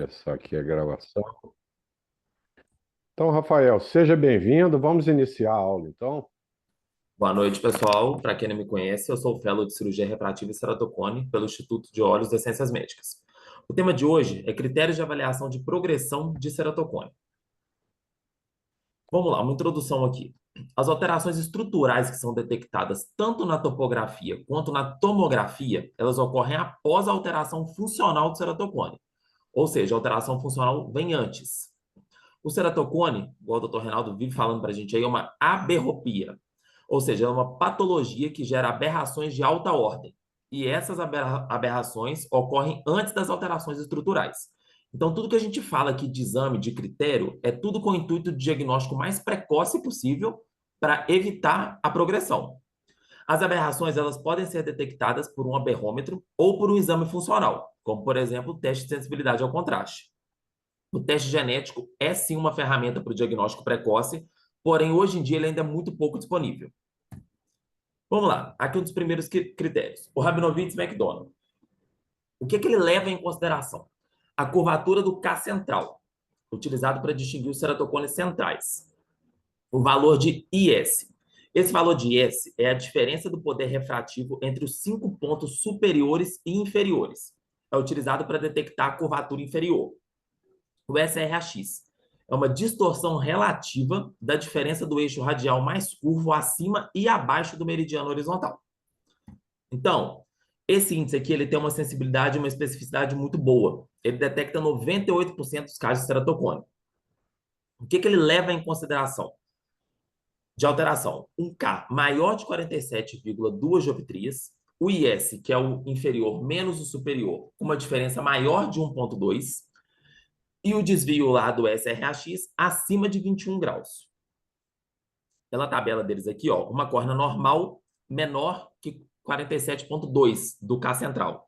Começar aqui a gravação. Então, Rafael, seja bem-vindo. Vamos iniciar a aula, então. Boa noite, pessoal. Para quem não me conhece, eu sou o Fellow de Cirurgia Refrativa e Ceratocone pelo Instituto de Olhos e Ciências Médicas. O tema de hoje é critérios de avaliação de progressão de ceratocone. Vamos lá, uma introdução aqui. As alterações estruturais que são detectadas tanto na topografia quanto na tomografia, elas ocorrem após a alteração funcional do ceratocone. Ou seja, a alteração funcional vem antes. O ceratocone, igual o Dr. Reinaldo vive falando para a gente aí, é uma aberropia. Ou seja, é uma patologia que gera aberrações de alta ordem. E essas aberrações ocorrem antes das alterações estruturais. Então, tudo que a gente fala aqui de exame, de critério, é tudo com o intuito de diagnóstico mais precoce possível para evitar a progressão. As aberrações elas podem ser detectadas por um aberrômetro ou por um exame funcional, como, por exemplo, o teste de sensibilidade ao contraste. O teste genético é sim uma ferramenta para o diagnóstico precoce, porém, hoje em dia, ele ainda é muito pouco disponível. Vamos lá, aqui um dos primeiros critérios. O Rabinowitz-McDonald. O que ele leva em consideração? A curvatura do K central, utilizado para distinguir os ceratocones centrais. O valor de IS. Esse valor de IS é a diferença do poder refrativo entre os 5 pontos superiores e inferiores. É utilizado para detectar a curvatura inferior. O SRAX é uma distorção relativa da diferença do eixo radial mais curvo acima e abaixo do meridiano horizontal. Então, esse índice aqui ele tem uma sensibilidade e uma especificidade muito boa. Ele detecta 98% dos casos de ceratocone. O que ele leva em consideração de alteração? Um K maior de 47,2 dioptrias, o IS, que é o inferior menos o superior, com uma diferença maior de 1,2, e o desvio lá do SRAX acima de 21 graus. Pela tabela deles aqui, ó, uma córnea normal menor que 47,2 do K central.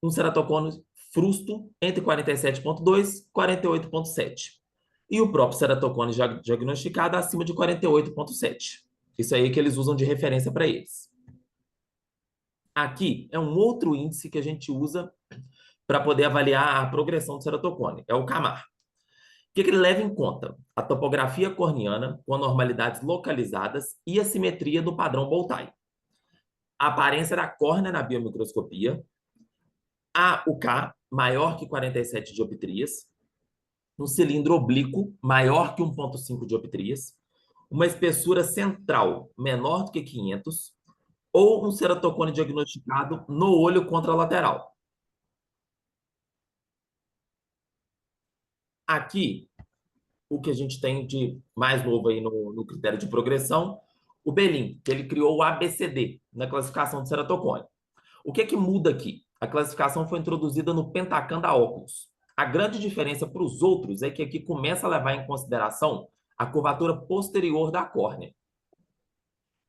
Um ceratocone frusto entre 47,2 e 48,7. E o próprio ceratocone diagnosticado acima de 48,7. Isso aí que eles usam de referência para eles. Aqui é um outro índice que a gente usa para poder avaliar a progressão do ceratocone. É o CAMAR. O que ele leva em conta? A topografia corneana com anormalidades localizadas e a simetria do padrão Boltai. A aparência da córnea na biomicroscopia, o K maior que 47 dioptrias, um cilindro oblíquo maior que 1,5 dioptrias, uma espessura central menor do que 500 ou um ceratocone diagnosticado no olho contralateral. Aqui, o que a gente tem de mais novo aí no critério de progressão, o Belin, que ele criou o ABCD na classificação de ceratocone. O que muda aqui? A classificação foi introduzida no Pentacan da óculos. A grande diferença para os outros é que aqui começa a levar em consideração a curvatura posterior da córnea.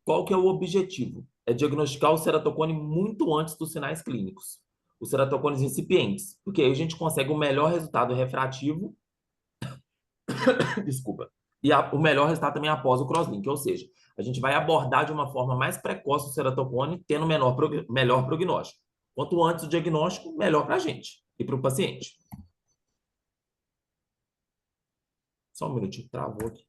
Qual que é o objetivo? É diagnosticar o ceratocone muito antes dos sinais clínicos, os ceratocones incipientes, porque aí a gente consegue o melhor resultado refrativo, desculpa, e o melhor resultado também após o crosslink, ou seja, a gente vai abordar de uma forma mais precoce o ceratocone, tendo melhor prognóstico. Quanto antes o diagnóstico, melhor para a gente e para o paciente. Só um minutinho, travou aqui.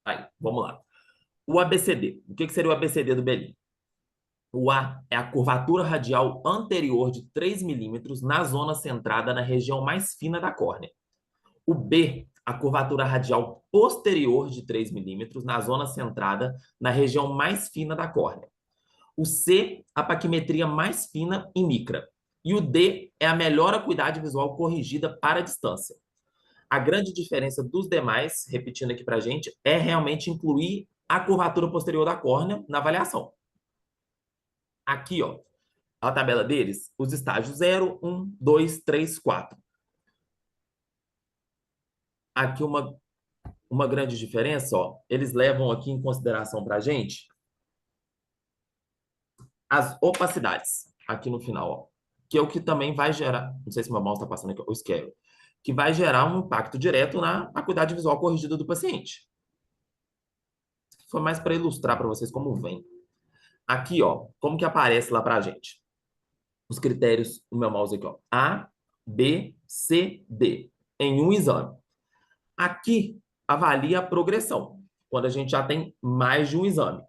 Aí, vamos lá. O ABCD. O que seria o ABCD do Belin? O A é a curvatura radial anterior de 3 milímetros na zona centrada na região mais fina da córnea. O B, a curvatura radial posterior de 3 milímetros na zona centrada na região mais fina da córnea. O C, a paquimetria mais fina em micra. E o D é a melhor acuidade visual corrigida para a distância. A grande diferença dos demais, repetindo aqui para a gente, é realmente incluir a curvatura posterior da córnea na avaliação. Aqui, ó, a tabela deles, os estágios 0, 1, 2, 3, 4. Aqui uma grande diferença, ó, eles levam aqui em consideração para a gente as opacidades, aqui no final, ó, que é o que também vai gerar, não sei se meu mouse está passando aqui, eu esquero, que vai gerar um impacto direto na acuidade visual corrigida do paciente. foi mais para ilustrar para vocês como vem. Aqui, ó, como que aparece lá para a gente? Os critérios, o meu mouse aqui, ó. A, B, C, D, em um exame. Aqui, avalia a progressão, quando a gente já tem mais de um exame.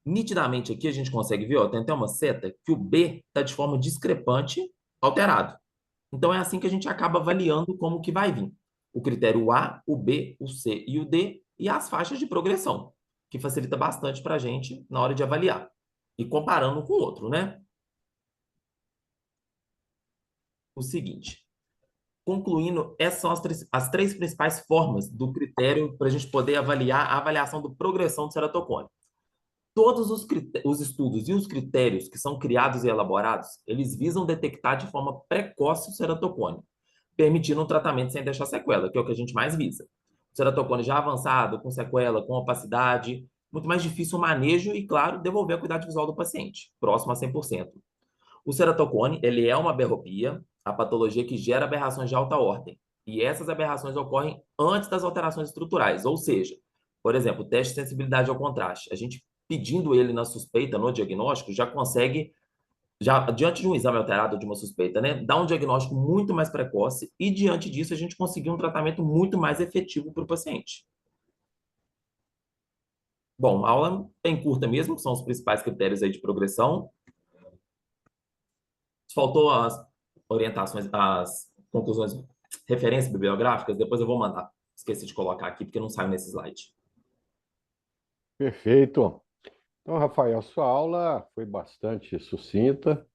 Nitidamente aqui a gente consegue ver, ó, tem até uma seta, que o B está de forma discrepante, alterado. Então é assim que a gente acaba avaliando como que vai vir. O critério A, o B, o C e o D e as faixas de progressão, que facilita bastante para a gente na hora de avaliar. E comparando com o outro, né? O seguinte, concluindo, essas são as três principais formas do critério para a gente poder avaliar a avaliação do progressão do ceratocone. Todos os estudos e os critérios que são criados e elaborados, eles visam detectar de forma precoce o ceratocone, permitindo um tratamento sem deixar sequela, que é o que a gente mais visa. O ceratocone já avançado, com sequela, com opacidade, muito mais difícil o manejo e, claro, devolver a qualidade visual do paciente, próximo a 100%. O ceratocone, ele é uma aberropia, a patologia que gera aberrações de alta ordem. E essas aberrações ocorrem antes das alterações estruturais, ou seja, por exemplo, o teste de sensibilidade ao contraste. A gente pedindo ele na suspeita, no diagnóstico, já consegue, já diante de um exame alterado de uma suspeita, né, dar um diagnóstico muito mais precoce e diante disso a gente conseguir um tratamento muito mais efetivo para o paciente. Bom, a aula bem curta mesmo, que são os principais critérios aí de progressão. Faltou as orientações, as conclusões, referências bibliográficas, depois eu vou mandar. Esqueci de colocar aqui porque não saiu nesse slide. Perfeito. Então, Rafael, sua aula foi bastante sucinta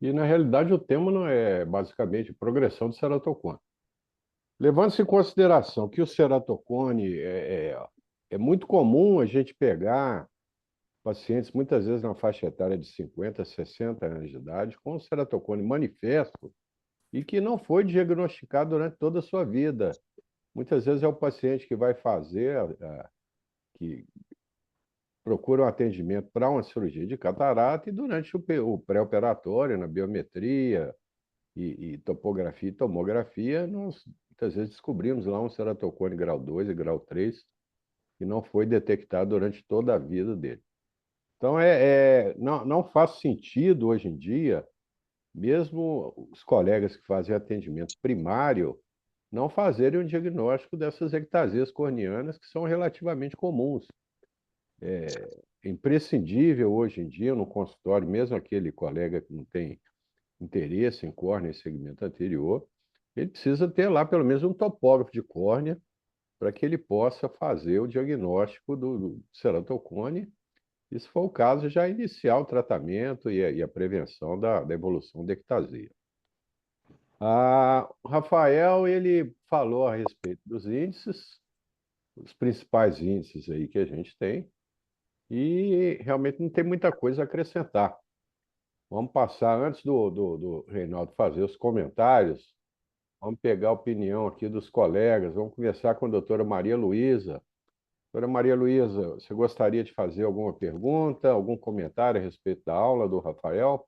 e, na realidade, o tema não é basicamente progressão do ceratocone. Levando-se em consideração que o ceratocone é muito comum a gente pegar pacientes, muitas vezes na faixa etária de 50, 60 anos de idade, com ceratocone manifesto e que não foi diagnosticado durante toda a sua vida. Muitas vezes é o paciente que vai fazer, que procura um atendimento para uma cirurgia de catarata e durante o pré-operatório, na biometria e topografia e tomografia, nós muitas vezes descobrimos lá um ceratocone grau 2 e grau 3 que não foi detectado durante toda a vida dele. Então, não faz sentido hoje em dia, mesmo os colegas que fazem atendimento primário, não fazerem um diagnóstico dessas ectasias corneanas que são relativamente comuns. É imprescindível hoje em dia no consultório, mesmo aquele colega que não tem interesse em córnea em segmento anterior, ele precisa ter lá pelo menos um topógrafo de córnea para que ele possa fazer o diagnóstico do ceratocone e, se for o caso, já iniciar o tratamento e a prevenção da evolução da ectasia. O Rafael, ele falou a respeito dos índices, os principais índices aí que a gente tem, e realmente não tem muita coisa a acrescentar. Vamos passar, antes do Reinaldo fazer os comentários, vamos pegar a opinião aqui dos colegas, vamos conversar com a doutora Maria Luísa. Doutora Maria Luísa, você gostaria de fazer alguma pergunta, algum comentário a respeito da aula do Rafael?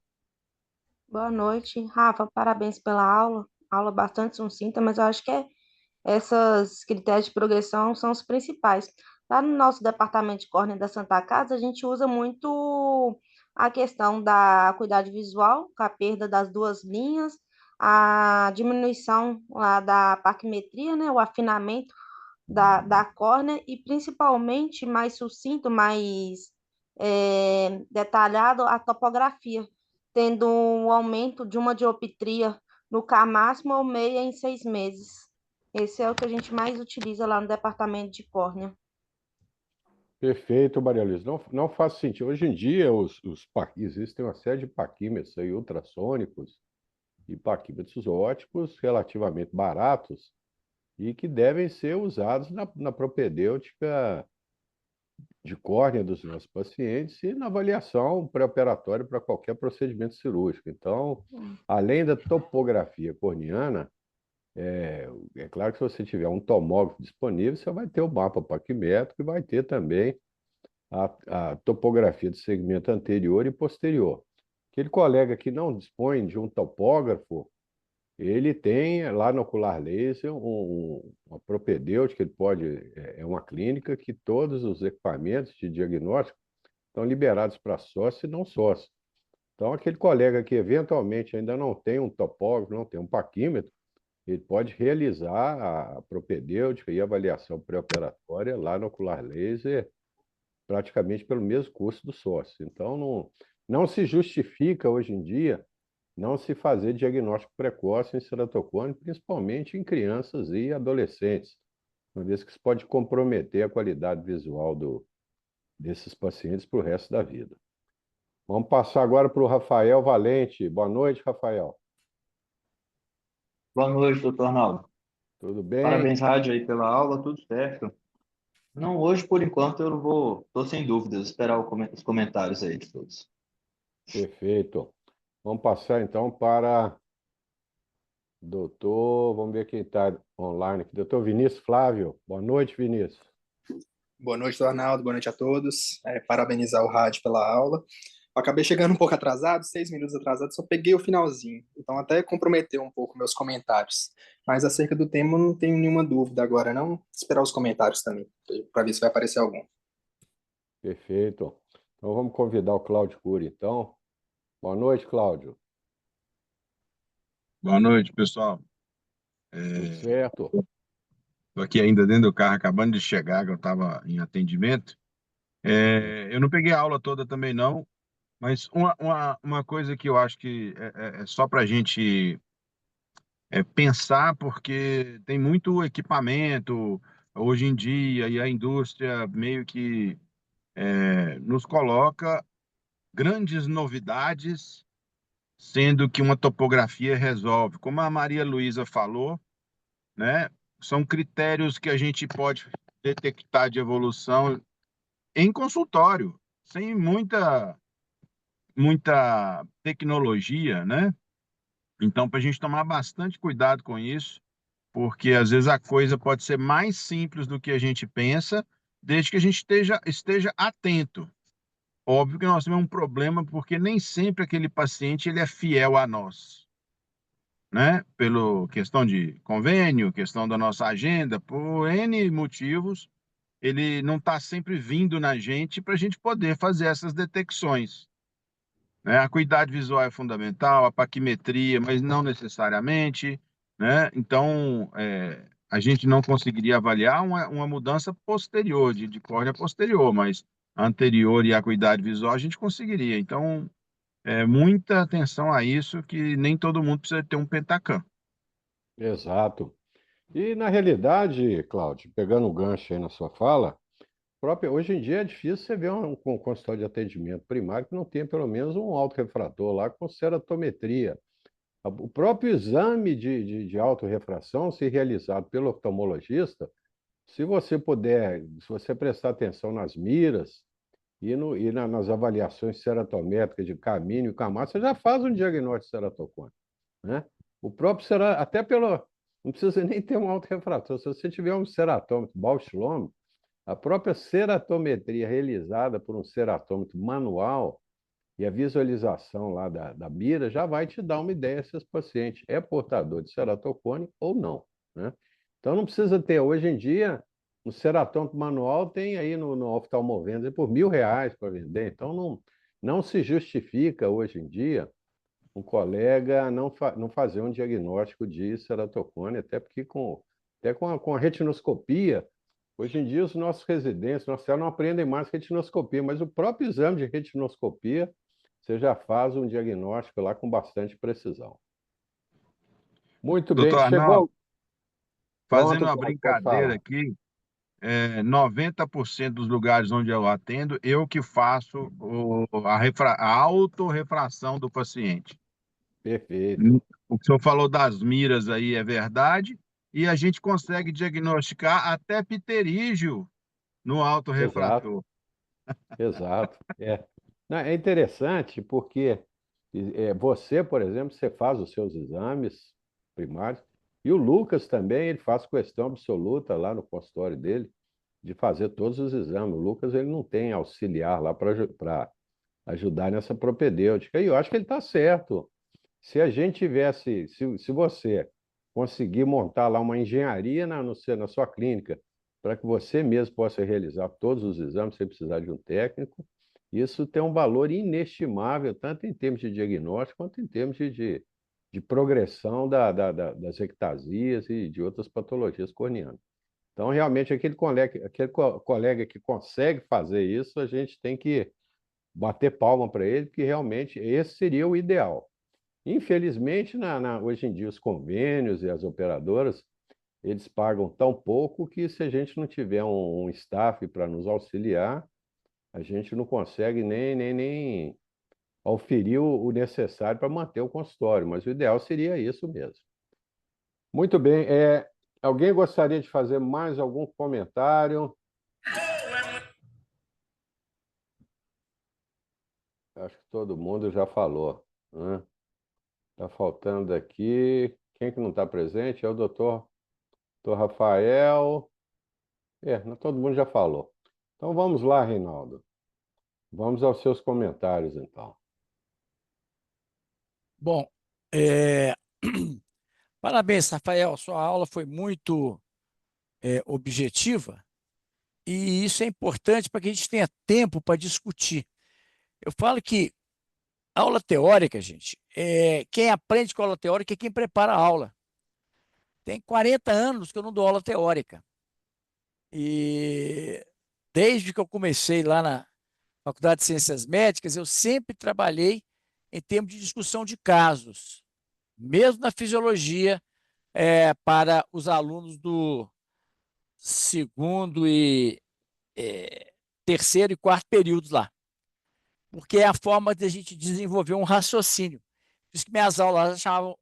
Boa noite, Rafa. Parabéns pela aula. Aula bastante sucinta, mas eu acho que essas critérios de progressão são os principais. Lá no nosso departamento de córnea da Santa Casa, a gente usa muito a questão da acuidade visual, com a perda das duas linhas, a diminuição lá da parquimetria, né, o afinamento da córnea e principalmente mais sucinto, mais detalhado a topografia, tendo um aumento de uma dioptria no K máximo ou meia em 6 meses. Esse é o que a gente mais utiliza lá no departamento de córnea. Perfeito, Maria Luísa. Não faz sentido. Hoje em dia, existem uma série de paquímetros aí, ultrassônicos e paquímetros óticos relativamente baratos e que devem ser usados na propedêutica de córnea dos nossos pacientes e na avaliação pré-operatória para qualquer procedimento cirúrgico. Então, além da topografia corneana, é claro que se você tiver um tomógrafo disponível, você vai ter o mapa paquimétrico e vai ter também a topografia do segmento anterior e posterior. Aquele colega que não dispõe de um topógrafo, ele tem lá no Ocular Laser uma propedêutica, ele pode, é uma clínica que todos os equipamentos de diagnóstico estão liberados para sócio e não sócio. Então, aquele colega que eventualmente ainda não tem um topógrafo, não tem um paquímetro, ele pode realizar a propedêutica e avaliação pré-operatória lá no Ocular Laser, praticamente pelo mesmo custo do sócio. Então, não se justifica hoje em dia não se fazer diagnóstico precoce em ceratocone, principalmente em crianças e adolescentes, uma vez que isso pode comprometer a qualidade visual desses pacientes para o resto da vida. Vamos passar agora para o Rafael Valente. Boa noite, Rafael. Boa noite, doutor Arnaldo. Tudo bem? Parabéns, rádio, aí pela aula, tudo certo. Não, hoje, por enquanto, eu não vou, tô sem dúvidas, esperar os comentários aí de todos. Perfeito. Vamos passar então para doutor, vamos ver quem está online aqui. Doutor Vinícius Flávio. Boa noite, Vinícius. Boa noite, Arnaldo. Boa noite a todos. Parabenizar o rádio pela aula. Eu acabei chegando um pouco atrasado, 6 minutos atrasado, só peguei o finalzinho. Então até comprometeu um pouco meus comentários. Mas acerca do tema, eu não tenho nenhuma dúvida agora, não. Esperar os comentários também, para ver se vai aparecer algum. Perfeito. Então vamos convidar o Cláudio Cury, então. Boa noite, Cláudio. Boa noite, pessoal. Tudo certo? Estou aqui ainda dentro do carro, acabando de chegar, que eu estava em atendimento. Eu não peguei a aula toda também, não, mas uma coisa que eu acho que é só para a gente pensar, porque tem muito equipamento hoje em dia e a indústria meio que nos coloca grandes novidades, sendo que uma topografia resolve. Como a Maria Luísa falou, né? São critérios que a gente pode detectar de evolução em consultório, sem muita tecnologia, né? Então, para a gente tomar bastante cuidado com isso, porque às vezes a coisa pode ser mais simples do que a gente pensa, desde que a gente esteja atento. Óbvio que nós temos um problema, porque nem sempre aquele paciente ele é fiel a nós, né? Pela questão de convênio, questão da nossa agenda, por N motivos, ele não está sempre vindo na gente para a gente poder fazer essas detecções, né? A acuidade visual é fundamental, a paquimetria, mas não necessariamente, né? Então, a gente não conseguiria avaliar uma mudança posterior, de córnea posterior, mas anterior e a acuidade visual a gente conseguiria. Então, muita atenção a isso, que nem todo mundo precisa ter um Pentacam. Exato. E, na realidade, Cláudio, pegando o gancho aí na sua fala, hoje em dia é difícil você ver um consultório de atendimento primário que não tenha pelo menos um autorrefrator lá com ceratometria. O próprio exame de autorrefração, se realizado pelo oftalmologista, se você puder, se você prestar atenção nas miras nas avaliações ceratométricas de Camínio e Camargo, você já faz um diagnóstico de ceratocone, né? O próprio até pelo, não precisa nem ter um autorrefrator, se você tiver um ceratômetro Bausch-Lomb, a própria ceratometria realizada por um ceratômetro manual e a visualização lá da mira já vai te dar uma ideia se esse paciente é portador de ceratocone ou não, né? Então não precisa ter, hoje em dia, um ceratômetro manual tem aí no oftalmovenda por R$ 1.000 para vender, então não se justifica hoje em dia um colega não fazer um diagnóstico de ceratocone, até porque com a retinoscopia, hoje em dia os nossos residentes, não aprendem mais retinoscopia, mas o próprio exame de retinoscopia, você já faz um diagnóstico lá com bastante precisão. Muito bem, Doutor Arnaldo, chegou. fazendo Pronto, uma Cláudio, pode brincadeira falar. aqui, 90% dos lugares onde eu atendo, eu que faço a autorrefração do paciente. Perfeito. O que o senhor falou das miras aí é verdade, e a gente consegue diagnosticar até pterígio no Exato, autorrefrator. exato. É. Não, é interessante porque você, por exemplo, você faz os seus exames primários, e o Lucas também, ele faz questão absoluta lá no consultório dele de fazer todos os exames. O Lucas, ele não tem auxiliar lá para ajudar nessa propedêutica. E eu acho que ele está certo. Se a gente tivesse, se você conseguir montar lá uma engenharia na sua clínica, para que você mesmo possa realizar todos os exames sem precisar de um técnico, isso tem um valor inestimável, tanto em termos de diagnóstico quanto em termos de progressão das ectasias e de outras patologias corneanas. Então, realmente, aquele colega que consegue fazer isso, a gente tem que bater palma para ele, porque realmente esse seria o ideal. Infelizmente, hoje em dia, os convênios e as operadoras, eles pagam tão pouco que se a gente não tiver um staff para nos auxiliar, a gente não consegue nem auferir o necessário para manter o consultório, mas o ideal seria isso mesmo. Muito bem. Alguém gostaria de fazer mais algum comentário? Acho que todo mundo já falou, né? Está faltando aqui. Quem que não está presente é o doutor Rafael. Todo mundo já falou. Então vamos lá, Reinaldo. Vamos aos seus comentários, então. Bom, parabéns, Rafael. Sua aula foi muito objetiva e isso é importante para que a gente tenha tempo para discutir. Eu falo que aula teórica, gente, quem aprende com aula teórica é quem prepara a aula. Tem 40 anos que eu não dou aula teórica. E desde que eu comecei lá na Faculdade de Ciências Médicas, eu sempre trabalhei em termos de discussão de casos, mesmo na fisiologia, para os alunos do segundo e terceiro e quarto períodos lá. Porque é a forma de a gente desenvolver um raciocínio. Por isso que minhas aulas chamavam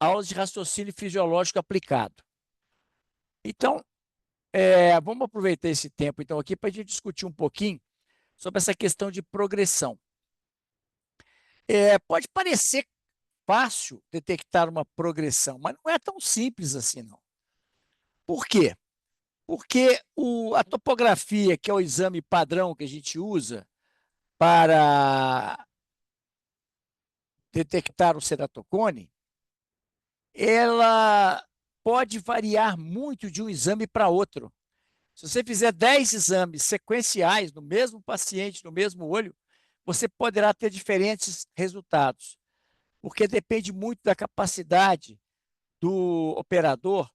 aulas de raciocínio fisiológico aplicado. Então, vamos aproveitar esse tempo então aqui para a gente discutir um pouquinho sobre essa questão de progressão. Pode parecer fácil detectar uma progressão, mas não é tão simples assim, não. Por quê? Porque a topografia, que é o exame padrão que a gente usa para detectar o ceratocone, ela pode variar muito de um exame para outro. Se você fizer 10 exames sequenciais no mesmo paciente, no mesmo olho, você poderá ter diferentes resultados, porque depende muito da capacidade do operador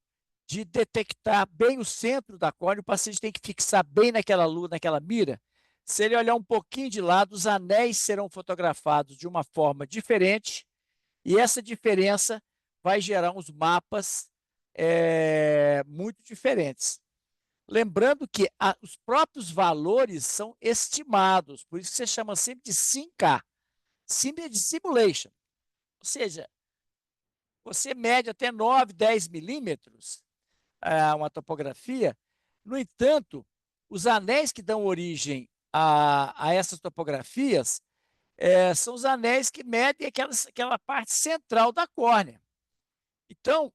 de detectar bem o centro da córnea. O paciente tem que fixar bem naquela luz, naquela mira. Se ele olhar um pouquinho de lado, os anéis serão fotografados de uma forma diferente e essa diferença vai gerar uns mapas muito diferentes. Lembrando que os próprios valores são estimados, por isso que você chama sempre de SIMK. SIM é de simulation. Ou seja, você mede até 9, 10 milímetros uma topografia. No entanto, os anéis que dão origem a essas topografias são os anéis que medem aquela parte central da córnea. Então,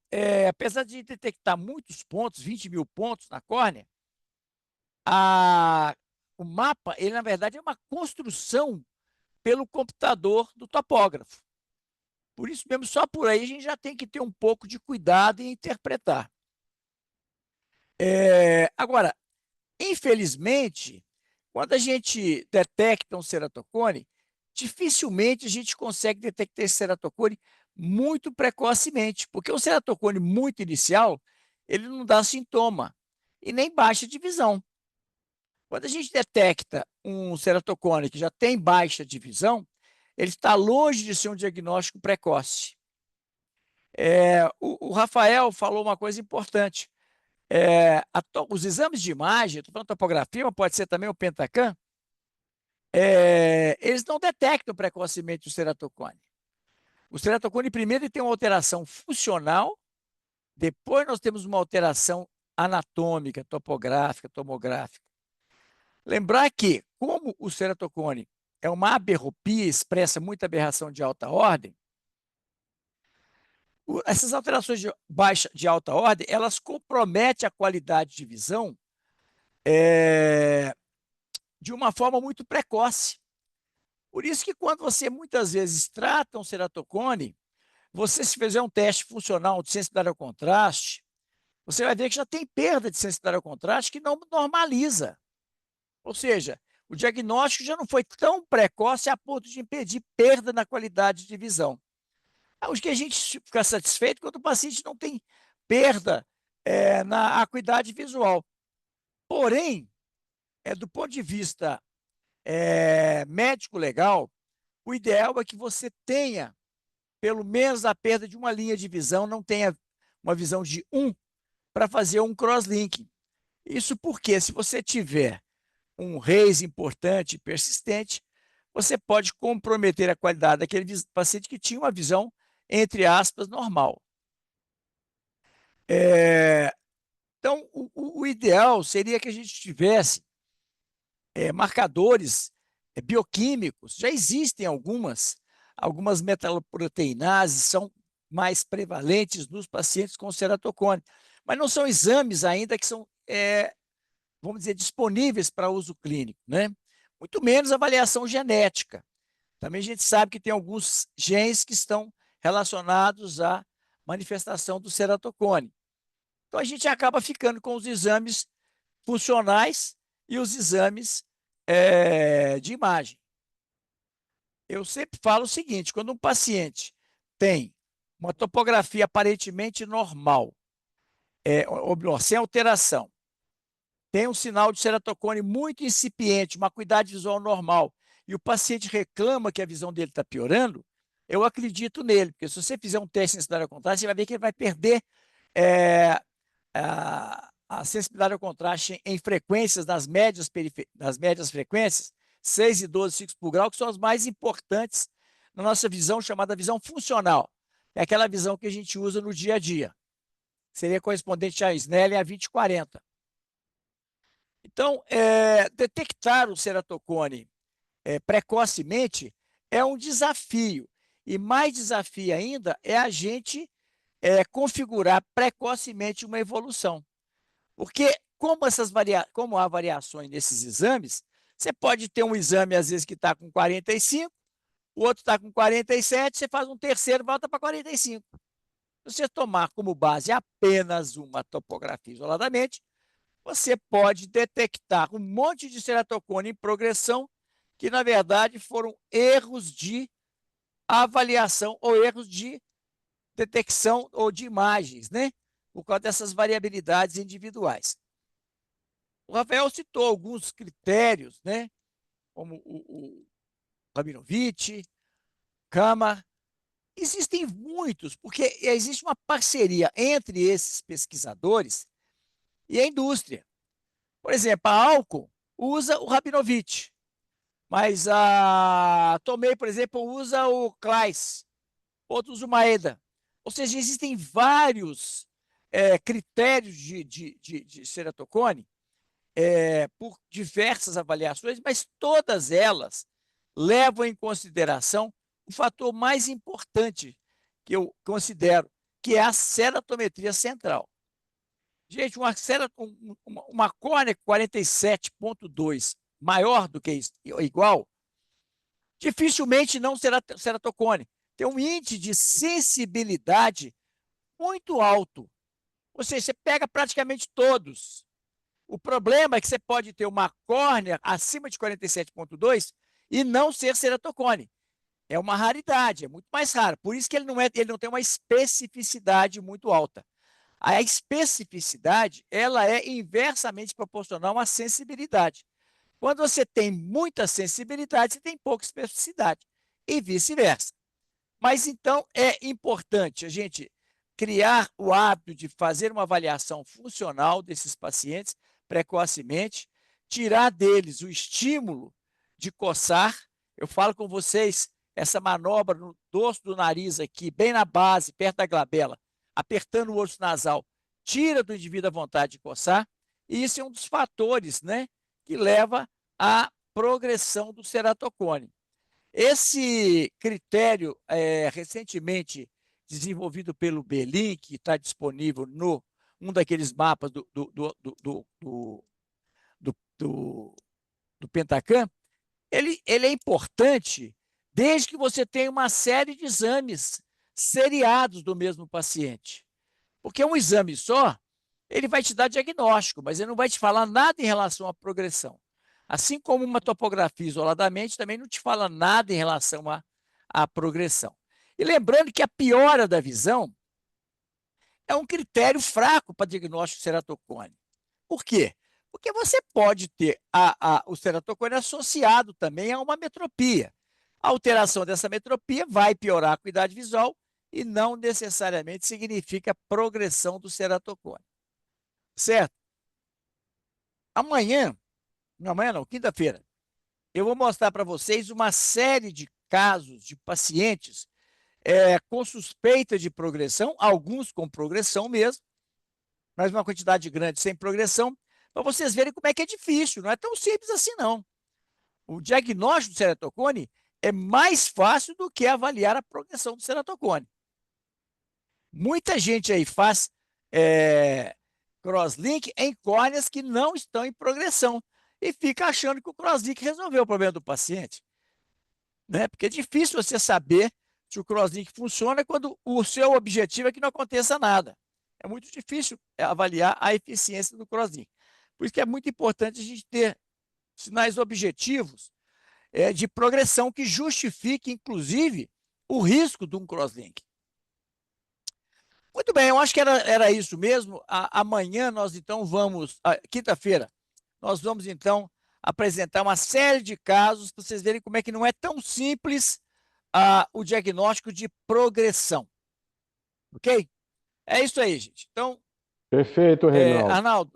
apesar de detectar muitos pontos, 20 mil pontos na córnea, o mapa, ele na verdade é uma construção pelo computador do topógrafo. Por isso mesmo, só por aí a gente já tem que ter um pouco de cuidado em interpretar. Agora, infelizmente, quando a gente detecta um ceratocone, dificilmente a gente consegue detectar esse ceratocone muito precocemente, porque o ceratocone muito inicial, ele não dá sintoma e nem baixa de visão. Quando a gente detecta um ceratocone que já tem baixa de visão, ele está longe de ser um diagnóstico precoce. O Rafael falou uma coisa importante. Os exames de imagem, estou falando topografia, mas pode ser também o Pentacam, eles não detectam precocemente o ceratocone. O ceratocone, primeiro, ele tem uma alteração funcional, depois nós temos uma alteração anatômica, topográfica, tomográfica. Lembrar que, como o ceratocone é uma aberropia, expressa muita aberração de alta ordem, essas alterações de alta ordem, elas comprometem a qualidade de visão de uma forma muito precoce. Por isso que quando você muitas vezes trata um ceratocone, Você, se fizer um teste funcional de sensibilidade ao contraste, você vai ver que já tem perda de sensibilidade ao contraste que não normaliza. Ou seja, o diagnóstico já não foi tão precoce a ponto de impedir perda na qualidade de visão. Acho que a gente fica satisfeito quando o paciente não tem perda na acuidade visual. Porém, do ponto de vista médico legal, o ideal é que você tenha pelo menos a perda de uma linha de visão, não tenha uma visão de 1 para fazer um cross-link. Isso porque, se você tiver um raise importante e persistente, você pode comprometer a qualidade daquele paciente que tinha uma visão, entre aspas, normal. Então, o ideal seria que a gente tivesse marcadores bioquímicos. Já existem algumas metaloproteinases são mais prevalentes nos pacientes com ceratocone, mas não são exames ainda que são, vamos dizer, disponíveis para uso clínico, né? Muito menos avaliação genética. Também a gente sabe que tem alguns genes que estão relacionados à manifestação do ceratocone. Então, a gente acaba ficando com os exames funcionais e os exames de imagem. Eu sempre falo o seguinte: quando um paciente tem uma topografia aparentemente normal, sem alteração, tem um sinal de ceratocone muito incipiente, uma acuidade visual normal, e o paciente reclama que a visão dele está piorando, eu acredito nele, porque se você fizer um teste em sensibilidade ao contraste, você vai ver que ele vai perder a sensibilidade ao contraste em frequências nas médias frequências, 6 e 12 ciclos por grau, que são as mais importantes na nossa visão, chamada visão funcional. É aquela visão que a gente usa no dia a dia. Seria correspondente à Snellen a 20/40. Então, detectar o ceratocone precocemente é um desafio. E mais desafio ainda é a gente configurar precocemente uma evolução. Porque, como há variações nesses exames, você pode ter um exame, às vezes, que está com 45, o outro está com 47, você faz um terceiro e volta para 45. Se você tomar como base apenas uma topografia isoladamente, você pode detectar um monte de ceratocone em progressão que, na verdade, foram erros de avaliação ou erros de detecção ou de imagens, né? Por causa dessas variabilidades individuais. O Rafael citou alguns critérios, né? Como o Rabinovich, Kama. Existem muitos, porque existe uma parceria entre esses pesquisadores e a indústria. Por exemplo, a Alcon usa o Rabinovich, mas a Tomei, por exemplo, usa o Kleis, outros o Maeda. Ou seja, existem vários critérios de ceratocone por diversas avaliações, mas todas elas levam em consideração o fator mais importante que eu considero, que é a ceratometria central. Gente, uma córnea 47,2 maior do que isso, igual, dificilmente não será ceratocone. Tem um índice de sensibilidade muito alto. Ou seja, você pega praticamente todos. O problema é que você pode ter uma córnea acima de 47,2 e não ser ceratocone. É uma raridade, é muito mais raro. Por isso que ele não tem uma especificidade muito alta. A especificidade, ela é inversamente proporcional à sensibilidade. Quando você tem muita sensibilidade, você tem pouca especificidade. E vice-versa. Mas, então, é importante a gente criar o hábito de fazer uma avaliação funcional desses pacientes precocemente, tirar deles o estímulo de coçar. Eu falo com vocês, essa manobra no dorso do nariz aqui, bem na base, perto da glabela, apertando o osso nasal, tira do indivíduo a vontade de coçar, e isso é um dos fatores, né, que leva à progressão do ceratocone. Esse critério recentemente desenvolvido pelo Belin, que está disponível no um daqueles mapas do Pentacam, ele é importante desde que você tenha uma série de exames seriados do mesmo paciente. Porque um exame só, ele vai te dar diagnóstico, mas ele não vai te falar nada em relação à progressão. Assim como uma topografia isoladamente também não te fala nada em relação à progressão. E lembrando que a piora da visão é um critério fraco para diagnóstico de ceratocone. Por quê? Porque você pode ter o ceratocone associado também a uma metropia. A alteração dessa metropia vai piorar a acuidade visual e não necessariamente significa progressão do ceratocone. Certo? Amanhã não, quinta-feira, eu vou mostrar para vocês uma série de casos de pacientes com suspeita de progressão, alguns com progressão mesmo, mas uma quantidade grande sem progressão, para vocês verem como é que é difícil, não é tão simples assim não. O diagnóstico do ceratocone é mais fácil do que avaliar a progressão do ceratocone. Muita gente aí faz crosslink em córneas que não estão em progressão e fica achando que o crosslink resolveu o problema do paciente. Né? Porque é difícil você saber se o crosslink funciona quando o seu objetivo é que não aconteça nada. É muito difícil avaliar a eficiência do crosslink. Por isso que é muito importante a gente ter sinais objetivos de progressão que justifique, inclusive, o risco de um crosslink. Muito bem, eu acho que era isso mesmo. Amanhã nós, então, quinta-feira, nós vamos, então, apresentar uma série de casos para vocês verem como é que não é tão simples o diagnóstico de progressão. Ok? É isso aí, gente. Então, Perfeito, Reinaldo. Arnaldo,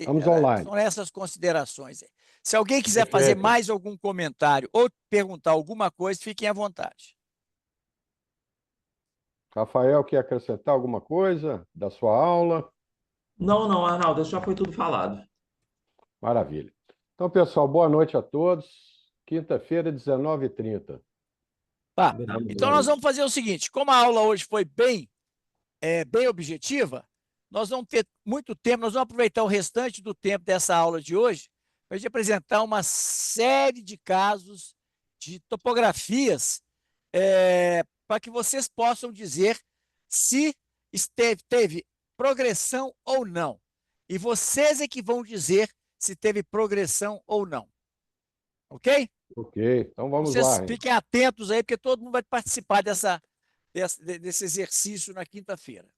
Vamos online. são essas considerações. Se alguém quiser Perfeito. fazer mais algum comentário ou perguntar alguma coisa, fiquem à vontade. Rafael, quer acrescentar alguma coisa da sua aula? Não, Arnaldo, já foi tudo falado. Maravilha. Então, pessoal, boa noite a todos. Quinta-feira, 19h30. Tá. Então, nós vamos fazer o seguinte: como a aula hoje foi bem objetiva, nós vamos ter muito tempo, nós vamos aproveitar o restante do tempo dessa aula de hoje para a gente apresentar uma série de casos de topografias para que vocês possam dizer se teve progressão ou não. E vocês é que vão dizer se teve progressão ou não. Ok? Ok, então vamos Vocês lá. fiquem atentos aí, porque todo mundo vai participar desse exercício na quinta-feira.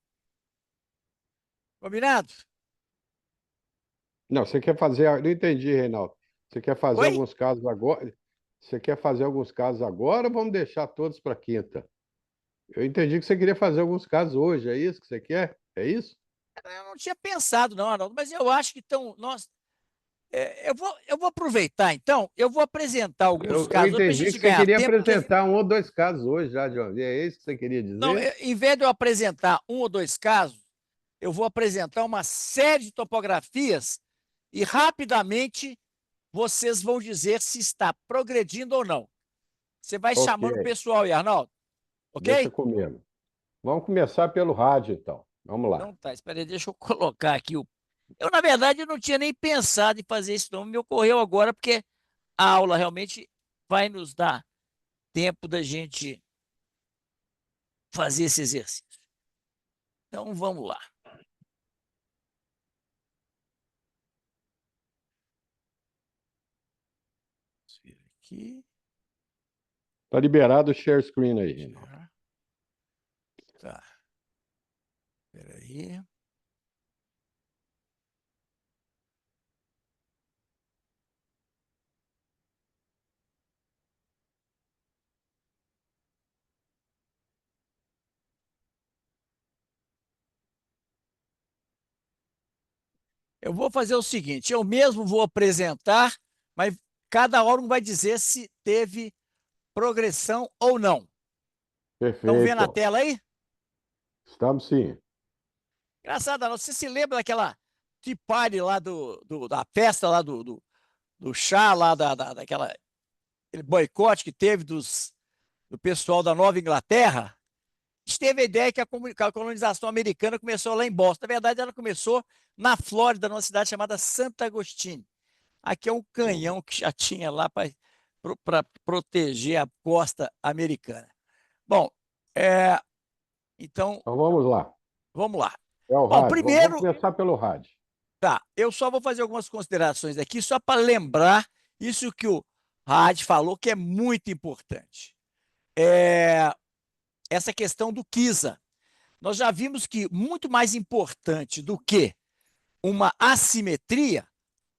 Combinado? Não, você quer fazer. Não entendi, Reinaldo. Você quer fazer Oi? alguns casos agora? Você quer fazer alguns casos agora ou vamos deixar todos para quinta? Eu entendi que você queria fazer alguns casos hoje, é isso que você quer? É isso? Eu não tinha pensado, não, Arnaldo, mas eu acho que eu vou aproveitar, então, eu vou apresentar alguns Eu casos para a entendi gente que você ganhar queria tempo. apresentar um ou dois casos hoje já, de uma vez. É isso que você queria dizer? Não, em vez de eu apresentar um ou dois casos, eu vou apresentar uma série de topografias e rapidamente vocês vão dizer se está progredindo ou não. Você vai Ok. chamando o pessoal aí, Arnaldo. Ok? Deixa comigo. Vamos começar pelo rádio, então. Vamos lá. Então tá, espera aí, deixa eu colocar aqui o. Eu, na verdade, não tinha nem pensado em fazer isso, não. Me ocorreu agora, porque a aula realmente vai nos dar tempo da gente fazer esse exercício. Então, vamos lá. Vamos ver aqui. Tá liberado o share screen aí, Reinaldo. Tá. Espera aí. Eu vou fazer o seguinte, eu mesmo vou apresentar, mas cada órgão vai dizer se teve progressão ou não. Estão vendo a Perfeito. tela aí? Estamos sim. Engraçado, você se lembra daquela tea party lá da festa lá do chá lá daquela aquele boicote que teve do pessoal da Nova Inglaterra? A gente teve a ideia que a colonização americana começou lá em Boston. Na verdade, ela começou na Flórida, numa cidade chamada Santo Agostinho. Aqui é um canhão que já tinha lá para proteger a costa americana. Bom, É, então, Então vamos lá. vamos lá. É o Bom, rádio. primeiro, Vamos começar pelo rádio. tá, eu só vou fazer algumas considerações aqui, só para lembrar isso que o Rádio falou, que é muito importante. Essa questão do Kisa. Nós já vimos que muito mais importante do que uma assimetria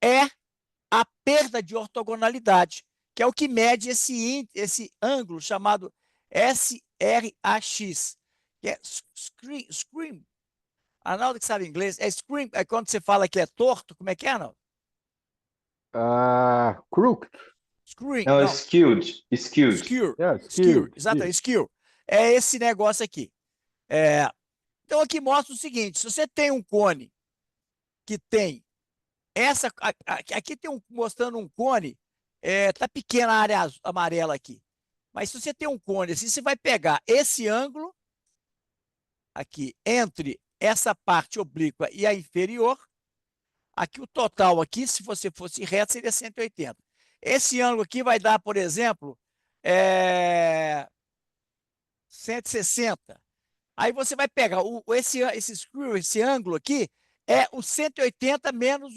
é a perda de ortogonalidade, que é o que mede esse ângulo chamado SRAX, que é scream. Arnaldo que sabe inglês, é scream, é quando você fala que é torto, como é que é, Arnaldo? Crooked. Scream, Não, não, skewed. Skewed. skew, Skewed. exatamente, skew. É esse negócio aqui. Então aqui mostra o seguinte, se você tem um cone que tem aqui tem mostrando um cone, tá pequena a área amarela aqui. Mas se você tem um cone assim, você vai pegar esse ângulo aqui entre essa parte oblíqua e a inferior. Aqui o total aqui, se você fosse reto, seria 180. Esse ângulo aqui vai dar, por exemplo, 160. Aí você vai pegar esse ângulo aqui, é o 180 menos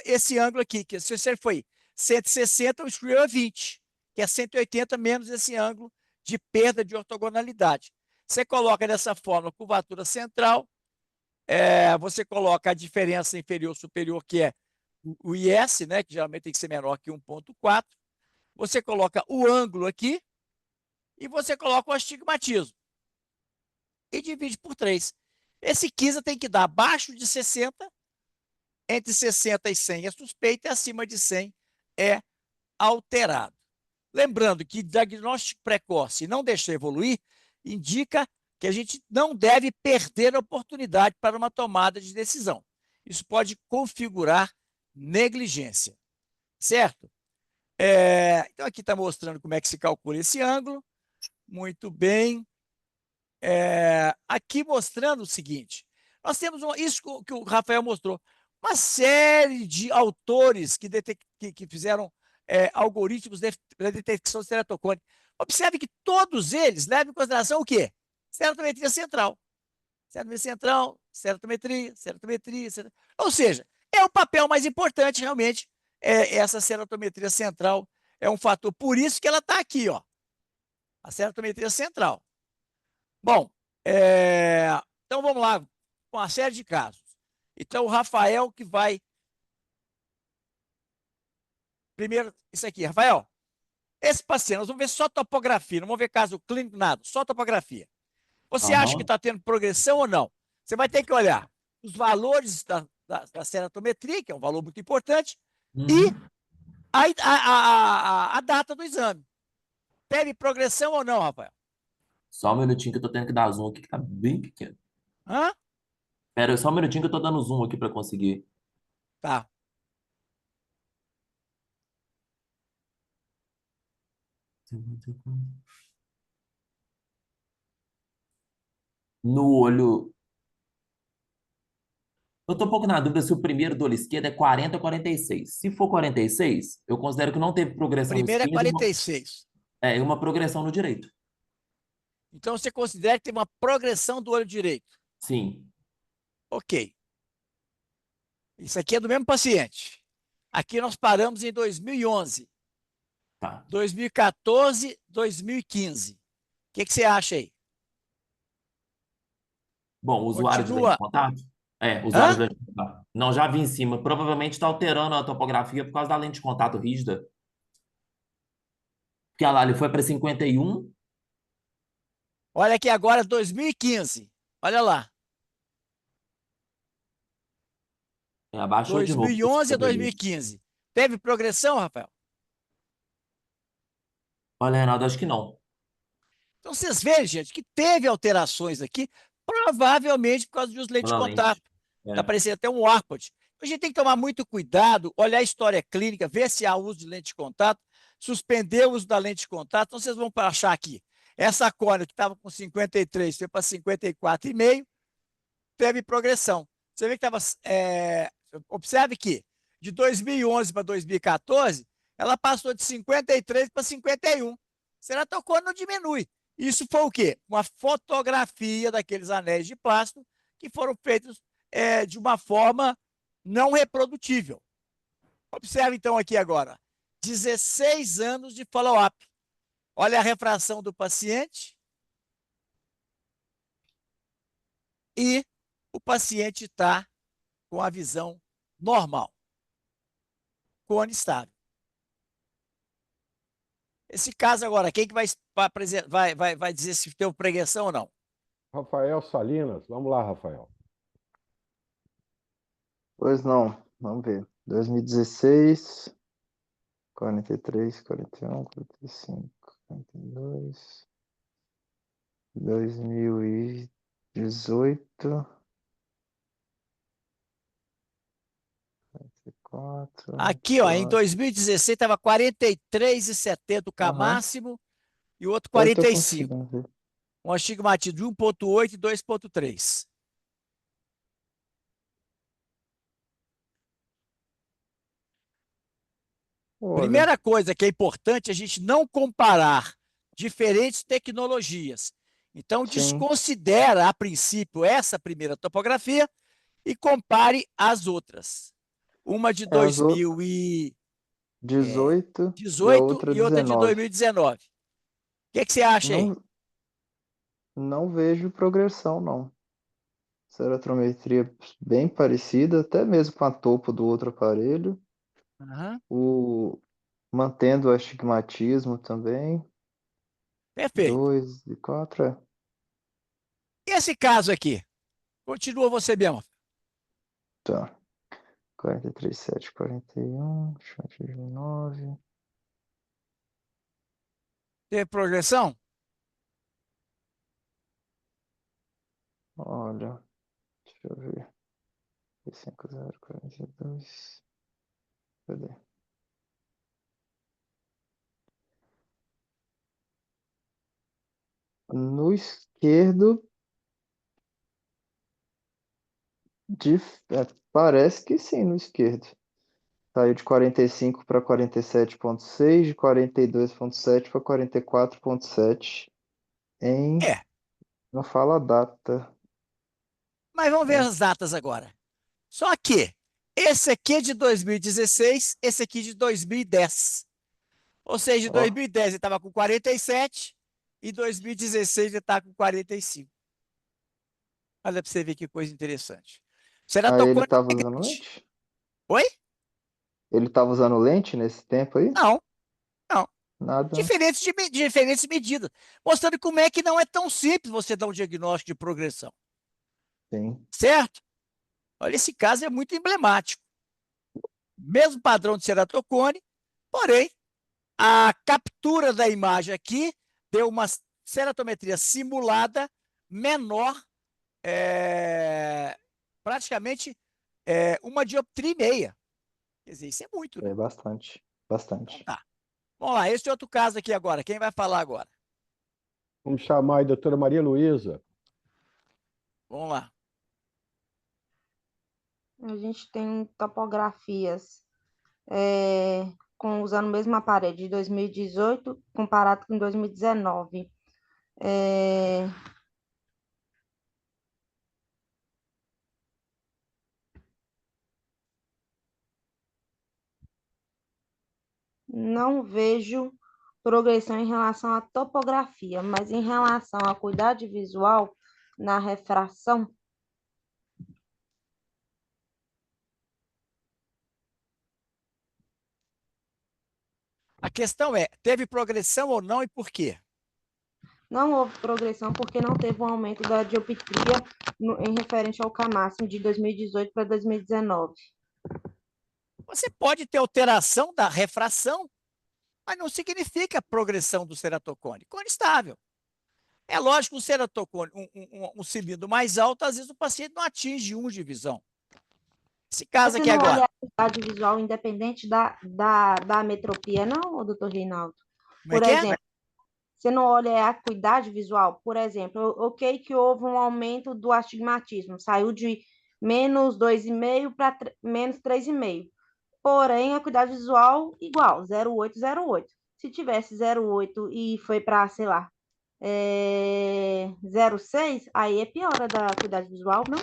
esse ângulo aqui, que se você foi 160, o screw é 20, que é 180 menos esse ângulo de perda de ortogonalidade. Você coloca dessa forma a curvatura central, você coloca a diferença inferior-superior, que é o IS, né, que geralmente tem que ser menor que 1,4. Você coloca o ângulo aqui e você coloca o astigmatismo. E divide por 3. Esse Kisa tem que dar abaixo de 60, entre 60 e 100 é suspeito e acima de 100 é alterado. Lembrando que diagnóstico precoce e não deixar evoluir indica que a gente não deve perder a oportunidade para uma tomada de decisão. Isso pode configurar negligência, certo? Então, aqui está mostrando como é que se calcula esse ângulo. Muito bem. Aqui mostrando o seguinte, nós temos isso que o Rafael mostrou, uma série de autores que fizeram algoritmos de detecção de ceratocone. Observe que todos eles levam em consideração o quê? Ceratometria central. Ceratometria. Ou seja, é o papel mais importante, realmente, essa ceratometria central é um fator. Por isso que ela está aqui, ó, a ceratometria central. Bom, então vamos lá, com uma série de casos. Então, o Rafael que vai... Primeiro, isso aqui, Rafael. Esse paciente, nós vamos ver só topografia, não vamos ver caso clínico, nada, só topografia. Você acha que está tendo progressão ou não? Você vai ter que olhar os valores da ceratometria, que é um valor muito importante, e a data do exame. Teve progressão ou não, Rafael? Só um minutinho que eu tô tendo que dar zoom aqui, que tá bem pequeno. Hã? Pera, só um minutinho que eu tô dando zoom aqui para conseguir. Tá. No olho. Eu tô um pouco na dúvida se o primeiro do olho esquerdo é 40 ou 46. Se for 46, eu considero que não teve progressão no Primeiro é esquerdo 46. e uma progressão no direito. Então, você considera que tem uma progressão do olho direito. Sim. Ok. Isso aqui é do mesmo paciente. Aqui nós paramos em 2011. Tá. 2014, 2015. O que você acha aí? Bom, usuário de lente Continua. de contato? Usuário Hã? de lente de contato. Não, já vi em cima. Provavelmente está alterando a topografia por causa da lente de contato rígida. Porque olha lá, ele foi para 51. Olha aqui agora, 2015. Olha lá. Abaixou de novo. 2011 a 2015. Teve progressão, Rafael? Olha, Renato, acho que não. Então, vocês veem, gente, que teve alterações aqui, provavelmente por causa dos lentes de Pela contato. lente. Está parecendo até um Warpod. A gente tem que tomar muito cuidado, olhar a história clínica, ver se há uso de lente de contato, suspender o uso da lente de contato. Então, vocês vão achar aqui. Essa córnea que estava com 53 foi para 54,5, teve progressão. Você vê que estava... observe que de 2011 para 2014, ela passou de 53 para 51. Ceratocone não diminui. Isso foi o quê? Uma fotografia daqueles anéis de plástico que foram feitos de uma forma não reprodutível. Observe, então, aqui agora. 16 anos de follow-up. Olha a refração do paciente. E o paciente está com a visão normal. Cone estável. Esse caso agora, quem que vai dizer se teve preguição ou não? Rafael Salinas, vamos lá, Rafael. Pois não, vamos ver. 2016, 43, 41, 45, 42, 2018, 44, Aqui, ó, em 2016 estava 43,70 o K Aham. máximo e o outro Eu tô 45. conseguindo ver. Um astigmatismo de 1,8 e 2,3. Olha, Primeira coisa que é importante é a gente não comparar diferentes tecnologias. Então, sim, desconsidera, a princípio, essa primeira topografia e compare as outras. Uma de as outras 2018 18 e a outra e outra de 19. 2019. O que você acha aí? Não, não vejo progressão, não. Cerotrometria bem parecida, até mesmo com a topo do outro aparelho. Aham, Mantendo o astigmatismo também. perfeito. 2 e 4, é. E esse caso aqui? Continua você mesmo. Tá. 43, 7, 41, chat de 9. Teve progressão? Olha, deixa eu ver. 50, 42. Cadê? No esquerdo, parece que sim, no esquerdo. Saiu de 45 para 47,6, de 42,7 para 44,7 em. É, Não fala a data. mas vamos ver É, as datas agora. Só que esse aqui é de 2016, esse aqui é de 2010. Ou seja, em ó, 2010 ele estava com 47 e em 2016 ele está com 45. Olha para você ver que coisa interessante. aí ele Ceratocone estava é usando grande. lente? Oi? Ele estava usando lente nesse tempo aí? Não, não. Nada. Diferentes medidas. Mostrando como é que não é tão simples você dar um diagnóstico de progressão. Sim. Certo? Olha, esse caso é muito emblemático. Mesmo padrão de ceratocone, porém, a captura da imagem aqui deu uma ceratometria simulada menor, praticamente uma dioptria e meia. Quer dizer, isso é muito, né? É bastante. Então Bastante. tá. Vamos lá, esse outro caso aqui agora. Quem vai falar agora? Vamos chamar a doutora Maria Luísa. Vamos lá. A gente tem topografias usando o mesmo aparelho de 2018 comparado com 2019. É, não vejo progressão em relação à topografia, mas em relação à acuidade visual na refração, A questão é, teve progressão ou não e por quê? não houve progressão porque não teve um aumento da dioptria em referente ao K máximo de 2018 para 2019. Você pode ter alteração da refração, mas não significa progressão do ceratocone. Cone estável. É lógico que o ceratocone, um cilindro mais alto, às vezes o paciente não atinge 1 de visão. Esse Mas caso você aqui não olha agora. a acuidade visual independente da ametropia, não, doutor Reinaldo? Como é Por que é? exemplo, você não olha a acuidade visual? Por exemplo, ok que houve um aumento do astigmatismo, saiu de menos 2,5 para menos 3,5. Porém, a acuidade visual igual, 0,8, 0,8. Se tivesse 0,8 e foi para, sei lá, 0,6, aí é piora da acuidade visual, não?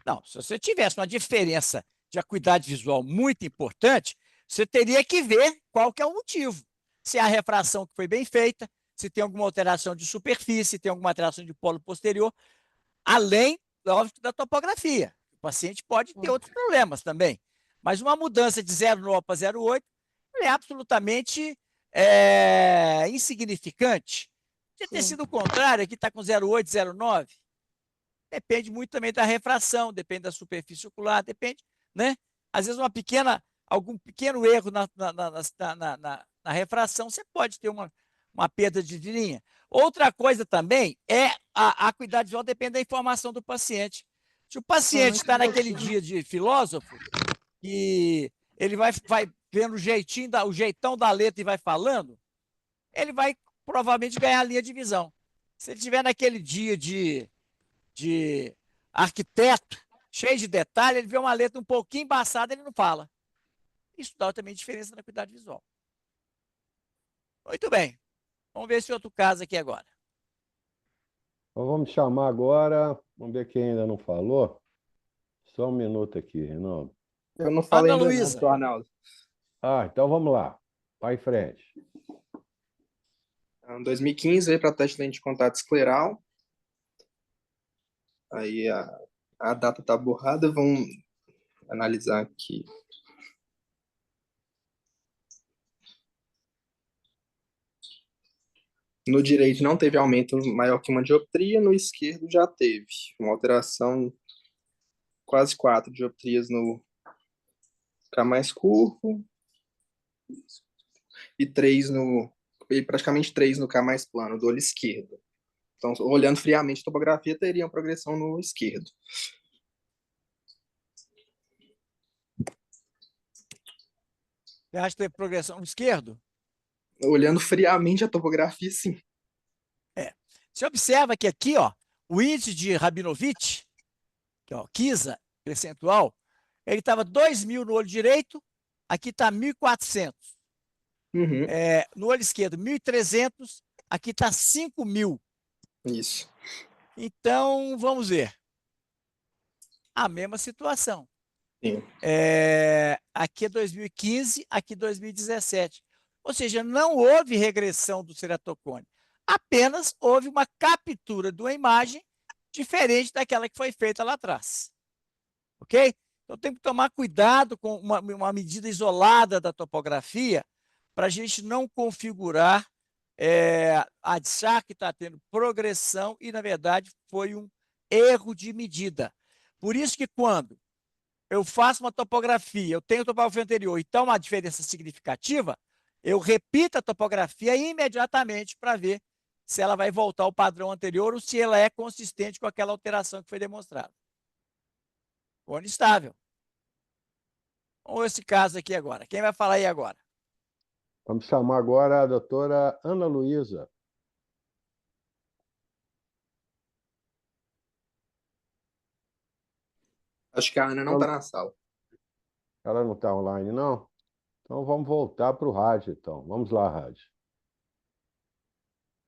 Não, se você tivesse uma diferença de acuidade visual muito importante, você teria que ver qual que é o motivo. Se é a refração que foi bem feita, se tem alguma alteração de superfície, se tem alguma alteração de polo posterior, além, óbvio, da topografia. O paciente pode ter outros problemas também. Mas uma mudança de 0,9 para 0,8 é absolutamente insignificante. Podia ter sido o contrário, aqui está com 0,8, 0,9. Depende muito também da refração, depende da superfície ocular, depende, né? Às vezes algum pequeno erro na refração, você pode ter uma perda de linha. Outra coisa também é a acuidade visual depende da informação do paciente. Se o paciente está naquele dia de filósofo e ele vai vendo o jeitão da letra e vai falando, ele vai provavelmente ganhar a linha de visão. Se ele estiver naquele dia de arquiteto, cheio de detalhe, ele vê uma letra um pouquinho embaçada, ele não fala. Isso dá também diferença na acuidade visual. Muito bem. Vamos ver esse outro caso aqui agora. Então vamos chamar agora, vamos ver quem ainda não falou. Só um minuto aqui, Reinaldo. Eu não falei Ana ainda não, Luísa. doutor Arnaldo. Então vamos lá. Vai em frente. Em 2015 veio para teste de lente de contato escleral. Aí a data tá borrada, vamos analisar aqui. No direito não teve aumento maior que uma dioptria, no esquerdo já teve uma alteração quase 4 dioptrias no K mais curvo e praticamente 3 no K mais plano do olho esquerdo. Então, olhando friamente a topografia, teria uma progressão no esquerdo. Você acha que teve progressão no esquerdo? Olhando friamente a topografia, sim. Você observa que aqui, ó, o índice de Rabinovich, que é o Kisa percentual, ele estava 2.000 no olho direito, aqui está 1.400. Uhum. No olho esquerdo, 1.300, aqui está 5.000. Isso. Então, vamos ver. A mesma situação. Sim. Aqui é 2015, aqui 2017. Ou seja, não houve regressão do ceratocone. Apenas houve uma captura de uma imagem diferente daquela que foi feita lá atrás. Ok? Então tem que tomar cuidado com uma medida isolada da topografia para a gente não configurar achar que está tendo progressão e, na verdade, foi um erro de medida. Por isso que quando eu faço uma topografia, eu tenho topografia anterior e está uma diferença significativa, eu repito a topografia imediatamente para ver se ela vai voltar ao padrão anterior ou se ela é consistente com aquela alteração que foi demonstrada. Cone estável. Vamos ver esse caso aqui agora. Quem vai falar aí agora? Vamos chamar agora a doutora Ana Luísa. Acho que a Ana não está na sala. Ela não está online, não? Então vamos voltar para o rádio, então. Vamos lá, rádio.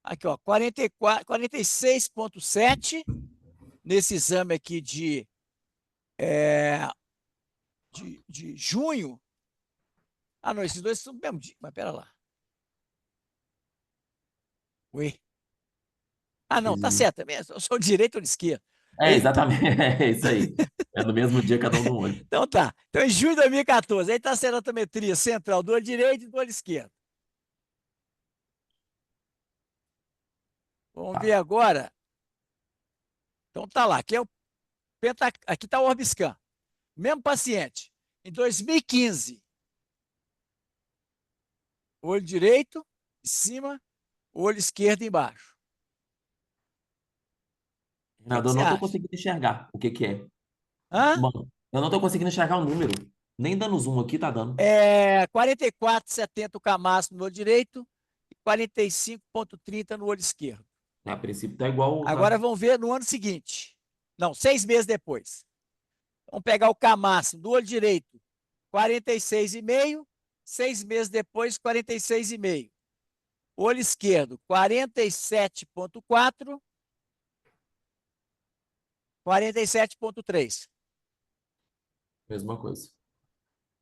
Aqui, ó, 46,7 nesse exame aqui de junho. Ah, não, esses dois são do mesmo dia, mas pera lá. Ué. Ah, não, tá certo, é mesmo. Eu sou direito ou esquerdo. Exatamente, é isso aí. É no mesmo dia, cada um no olho. Então tá. Então, em junho de 2014, aí tá a ceratometria central do olho direito e do olho esquerdo. Vamos ver agora. Então tá lá. Aqui aqui tá o Orbiscan. Mesmo paciente. Em 2015. Olho direito em cima, olho esquerdo embaixo. Nada, eu não estou conseguindo enxergar o que é. Hã? Bom, eu não estou conseguindo enxergar o número. Nem dando zoom aqui tá dando. 44,70 o Camasso no olho direito e 45,30 no olho esquerdo. A princípio tá igual. Agora vamos ver no ano seguinte. Não, 6 meses depois. Vamos pegar o Camasso do olho direito, 46,5. 6 meses depois, 46,5. Olho esquerdo, 47,4, 47,3. Mesma coisa.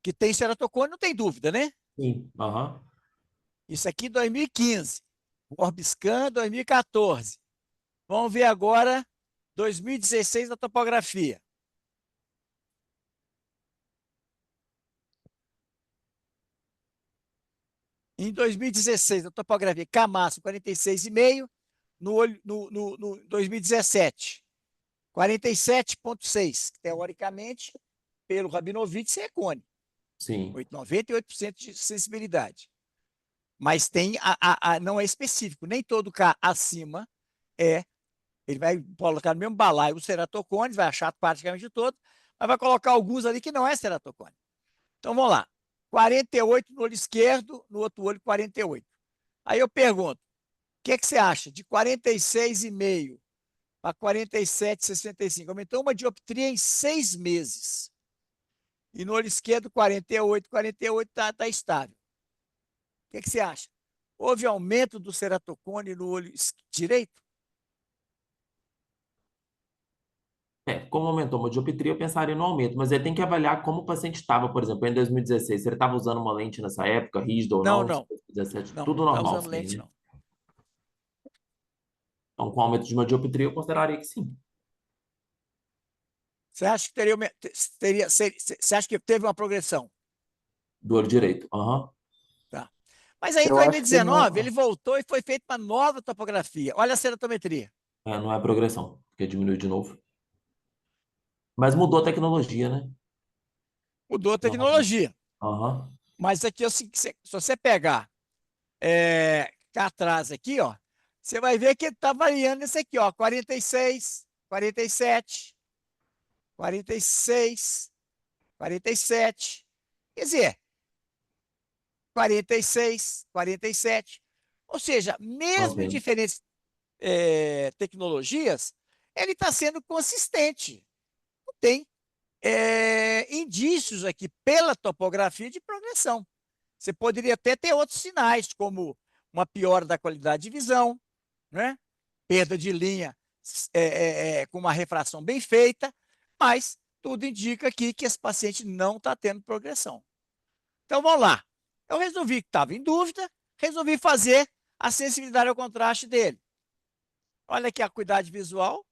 Que tem ceratocone, não tem dúvida, né? Sim. Aham. Isso aqui 2015. Orbiscan 2014. Vamos ver agora 2016 da topografia. Em 2016, a topografia Camaço 46,5, no 2017, 47,6. Teoricamente, pelo Rabinovitch, é cone. Sim. 98% de sensibilidade. Mas tem não é específico, nem todo K acima é. Ele vai colocar no mesmo balaio os ceratocones, vai achar praticamente todo, mas vai colocar alguns ali que não é ceratocone. Então vamos lá. 48 no olho esquerdo, no outro olho 48. Aí eu pergunto, o que você acha de 46,5 para 47,65? Aumentou uma dioptria em 6 meses. E no olho esquerdo, 48 está estável. O que você acha? Houve aumento do ceratocone no olho direito? Como aumentou uma dioptria, eu pensaria no aumento, mas ele tem que avaliar como o paciente estava, por exemplo, em 2016, se ele estava usando uma lente nessa época, rígida ou Não, não, não. 2017, Não, tudo não está normal, usando sim, lente, né? não. Então, com o aumento de uma dioptria, eu consideraria que sim, Você acha que você acha que teve uma progressão? do olho direito. Aham. Tá. Mas aí em Eu acho que 2019 ele não. voltou e foi feita uma nova topografia. Olha a ceratometria. Não é progressão, porque diminuiu de novo. Mas mudou a tecnologia, né? Mudou a Provavelmente. tecnologia. Aham. Mas aqui, se você pegar cá atrás aqui, ó, você vai ver que está variando esse aqui, ó, 46, 47, 46, 47. Quer dizer, 46, 47. Ou seja, mesmo em Mantendo. diferentes tecnologias, ele está sendo consistente. Não tem indícios aqui pela topografia de progressão. Você poderia até ter outros sinais, como uma piora da qualidade de visão, né? Perda de linha com uma refração bem feita, mas tudo indica aqui que esse paciente não está tendo progressão. Então vamos lá. Eu resolvi que estava em dúvida, resolvi fazer a sensibilidade ao contraste dele. Olha aqui a acuidade visual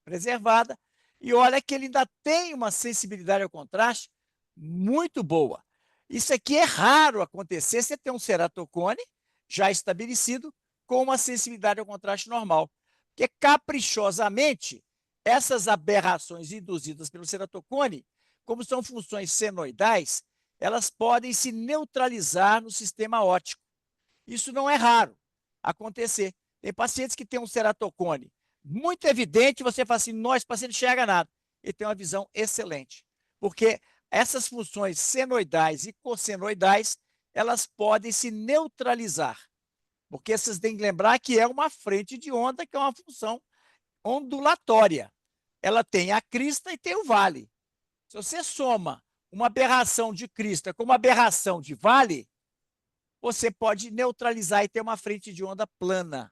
preservada, e olha que ele ainda tem uma sensibilidade ao contraste muito boa. Isso aqui é raro acontecer, você tem um ceratocone já estabelecido com uma sensibilidade ao contraste normal. Porque caprichosamente, essas aberrações induzidas pelo ceratocone, como são funções senoidais, elas podem se neutralizar no sistema óptico. Isso não é raro acontecer. Tem pacientes que têm um ceratocone muito evidente, você fala assim, nós, paciente não enxerga nada. Ele tem uma visão excelente. Porque essas funções senoidais e cossenoidais, elas podem se neutralizar. Porque vocês têm que lembrar que é uma frente de onda, que é uma função ondulatória. Ela tem a crista e tem o vale. Se você soma uma aberração de crista com uma aberração de vale, você pode neutralizar e ter uma frente de onda plana.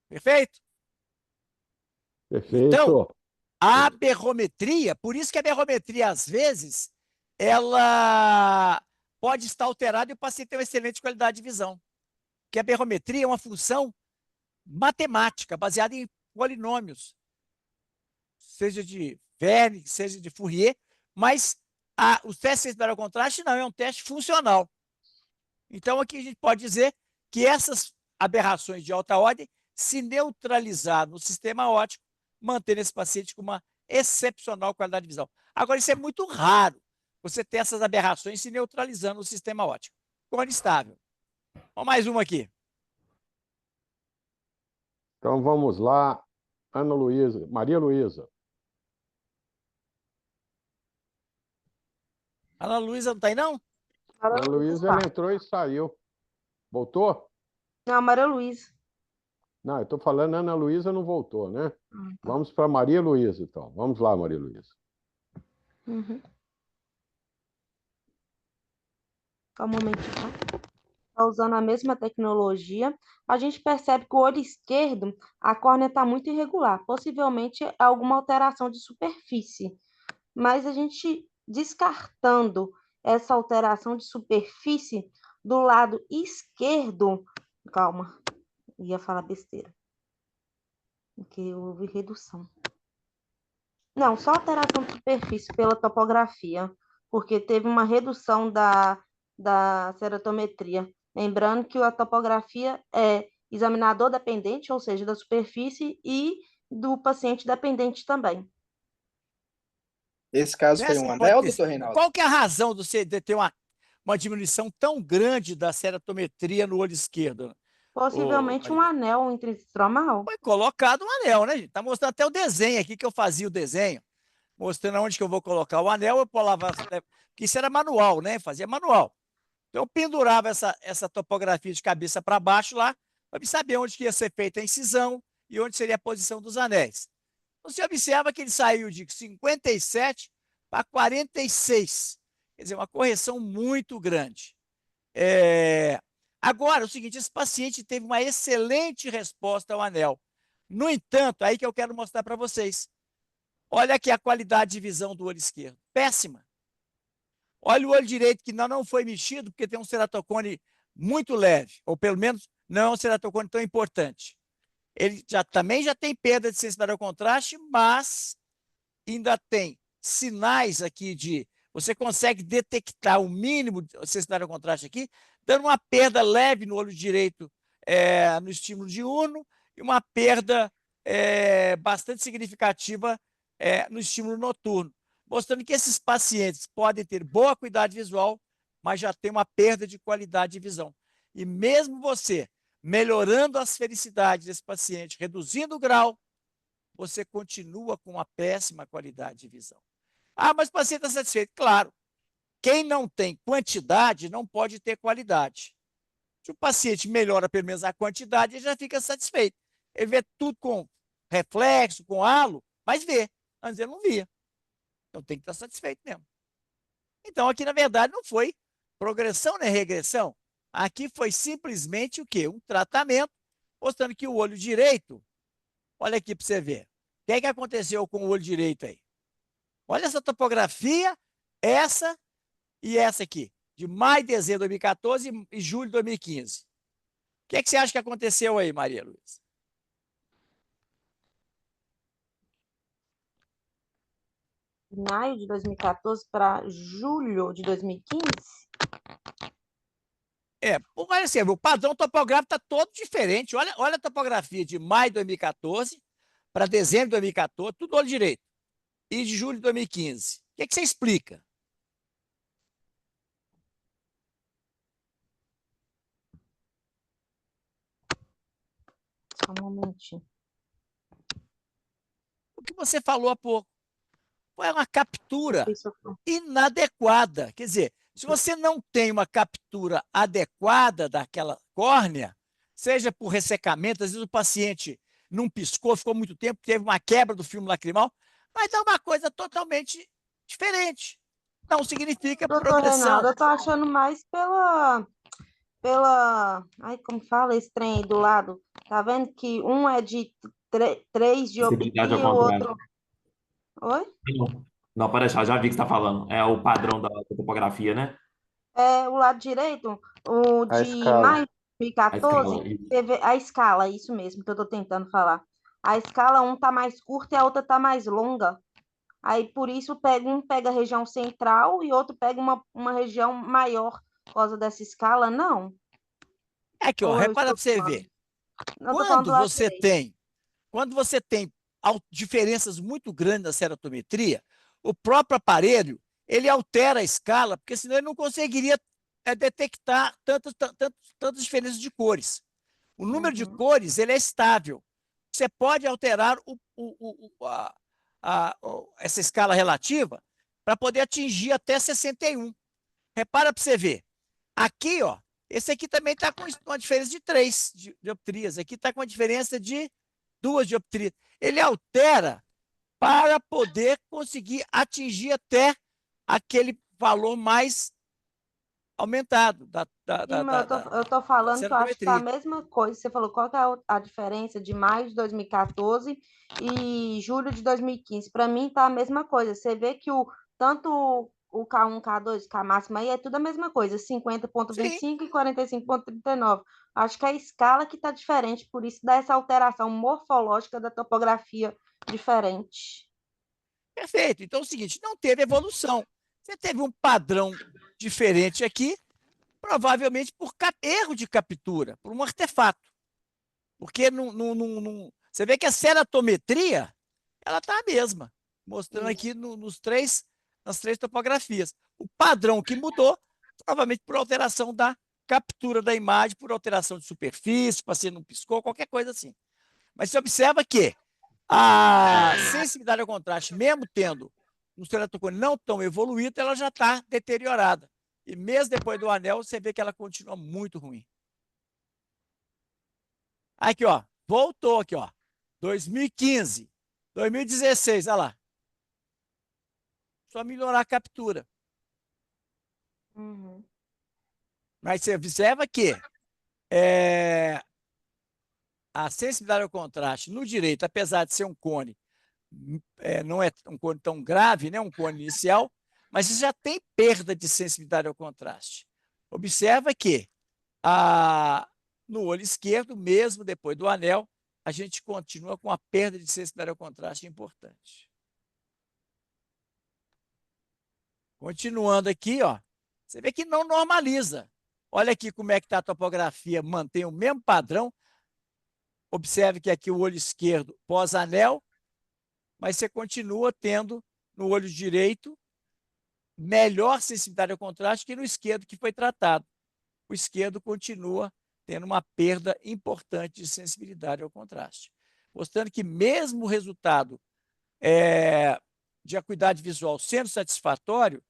Perfeito? Então, Perfeito. a aberrometria, por isso que a aberrometria, às vezes, ela pode estar alterada e o paciente tem uma excelente qualidade de visão. Porque a aberrometria é uma função matemática, baseada em polinômios, seja de Verne, seja de Fourier, mas o teste de contraste não, é um teste funcional. Então, aqui a gente pode dizer que essas aberrações de alta ordem se neutralizar no sistema óptico, mantendo esse paciente com uma excepcional qualidade de visão. Agora, isso é muito raro, você ter essas aberrações se neutralizando no sistema óptico. Cone estável. Vamos mais uma aqui. Então vamos lá, Ana Luísa, Maria Luísa. Ana Luísa não está aí, não? Maria Ana Luísa Luísa, está. ela entrou e saiu. Voltou? Não, Maria Luísa. Não, eu estou falando Ana Luísa não voltou, né? Tá. Vamos para Maria Luísa, então. Vamos lá, Maria Luísa. Uhum. Só um momentinho, tá? está usando a mesma tecnologia, a gente percebe que o olho esquerdo, a córnea está muito irregular, possivelmente é alguma alteração de superfície. Mas a gente descartando essa alteração de superfície do lado esquerdo, calma, ia falar besteira, porque houve redução. Não, só alteração de superfície pela topografia, porque teve uma redução da ceratometria. Lembrando que a topografia é examinador dependente, ou seja, da superfície, e do paciente dependente também. Esse caso foi Nessa um anel, hipótese, doutor Reinaldo? qual que é a razão de você ter uma diminuição tão grande da ceratometria no olho esquerdo? Possivelmente um anel intrastromal. Foi colocado um anel, né, gente? Está mostrando até o desenho aqui, que eu fazia o desenho, mostrando onde que eu vou colocar o anel, eu pulava, porque isso era manual, né? Fazia manual. Então, eu pendurava essa topografia de cabeça para baixo lá, para saber onde que ia ser feita a incisão e onde seria a posição dos anéis. Você observa que ele saiu de 57 para 46. Quer dizer, uma correção muito grande. Agora, o seguinte, esse paciente teve uma excelente resposta ao anel. No entanto, aí que eu quero mostrar para vocês. Olha aqui a qualidade de visão do olho esquerdo. Péssima. Olha o olho direito, que não foi mexido, porque tem um ceratocone muito leve, ou pelo menos não é um ceratocone tão importante. Ele também já tem perda de sensibilidade ao contraste, mas ainda tem sinais aqui de... Você consegue detectar o mínimo de sensibilidade ao contraste aqui, dando uma perda leve no olho direito no estímulo diurno e uma perda bastante significativa no estímulo noturno, mostrando que esses pacientes podem ter boa acuidade visual, mas já tem uma perda de qualidade de visão. E mesmo você melhorando as felicidades desse paciente, reduzindo o grau, você continua com uma péssima qualidade de visão. Ah, mas o paciente está satisfeito. Claro, quem não tem quantidade não pode ter qualidade. Se o paciente melhora pelo menos a quantidade, ele já fica satisfeito. Ele vê tudo com reflexo, com halo, mas vê. Antes ele não via. Então tem que estar satisfeito mesmo. Então aqui, na verdade, não foi progressão nem regressão. Aqui foi simplesmente o quê? Um tratamento, mostrando que o olho direito, olha aqui para você ver. O que é que aconteceu com o olho direito aí? Olha essa topografia, essa e essa aqui, de maio e dezembro de 2014 e julho de 2015. O que é que você acha que aconteceu aí, Maria Luísa? Maio de 2014 para julho de 2015? Olha assim, o padrão topográfico está todo diferente. Olha a topografia de maio de 2014 para dezembro de 2014, tudo olho direito. E de julho de 2015. O que é que você explica? Só um momentinho. O que você falou há pouco foi uma captura inadequada. Quer dizer, se você não tem uma captura adequada daquela córnea, seja por ressecamento, às vezes o paciente não piscou, ficou muito tempo, teve uma quebra do filme lacrimal, vai dar uma coisa totalmente diferente. Não significa Doutor Reinaldo, progressão. eu estou achando mais ai, como fala esse trem aí do lado? Tá vendo que um é de 3 Sensibilidade ao dioptria, o contrário. outro... Oi? Não, pode deixar, já vi o que você está falando. É o padrão da topografia, né? É, o lado direito, o A de escala. maio de A escala. 2014, teve a escala, isso mesmo que eu estou tentando falar. A escala, um tá mais curta e a outra tá mais longa. Aí, por isso, um pega a região central e outro pega uma região maior por causa dessa escala, não. Aqui, ó, Ou eu repara estou para você falando? ver. Não, estou falando do lado direito. Quando você tem diferenças muito grandes na ceratometria, o próprio aparelho ele altera a escala, porque senão ele não conseguiria detectar tantas diferenças de cores. O número de cores ele é estável. Você pode alterar essa escala relativa para poder atingir até 61. Repara para você ver. Aqui, ó, esse aqui também está com uma diferença de 3 dioptrias. Aqui está com uma diferença de 2 dioptrias. Ele altera para poder conseguir atingir até aquele valor mais aumentado Sim, mas eu tô falando que eu acho que tá a ceratometria. mesma coisa. Você falou qual que é a diferença de maio de 2014 e julho de 2015. Para mim tá a mesma coisa. Você vê que tanto o K1, K2, K máximo aí é tudo a mesma coisa, Sim, 50,25 e 45,39. Acho que é a escala que tá diferente, por isso dá essa alteração morfológica da topografia diferente. perfeito. Então é o seguinte, não teve evolução. Você teve um padrão diferente aqui, provavelmente por erro de captura, por um artefato. Porque você vê que a ceratometria ela está a mesma, mostrando aqui Isso. nas três topografias. O padrão que mudou, provavelmente por alteração da captura da imagem, por alteração de superfície, o paciente não piscou, qualquer coisa assim. Mas você observa que a sensibilidade ao contraste, mesmo tendo um ceratocone não tão evoluído, ela já está deteriorada. E mesmo depois do anel, você vê que ela continua muito ruim. Aqui, ó, voltou aqui, ó. 2015, 2016, olha lá. Só melhorar a captura. Uhum. Mas você observa que a sensibilidade ao contraste no direito, apesar de ser um cone, não é um cone tão grave, né, um cone inicial, mas você já tem perda de sensibilidade ao contraste. Observa que no olho esquerdo, mesmo depois do anel, a gente continua com a perda de sensibilidade ao contraste importante. Continuando aqui, ó, você vê que não normaliza. Olha aqui como é que está a topografia, mantém o mesmo padrão. Observe que aqui o olho esquerdo pós-anel, mas você continua tendo no olho direito melhor sensibilidade ao contraste que no esquerdo que foi tratado. O esquerdo continua tendo uma perda importante de sensibilidade ao contraste. Mostrando que mesmo o resultado de acuidade visual sendo satisfatório,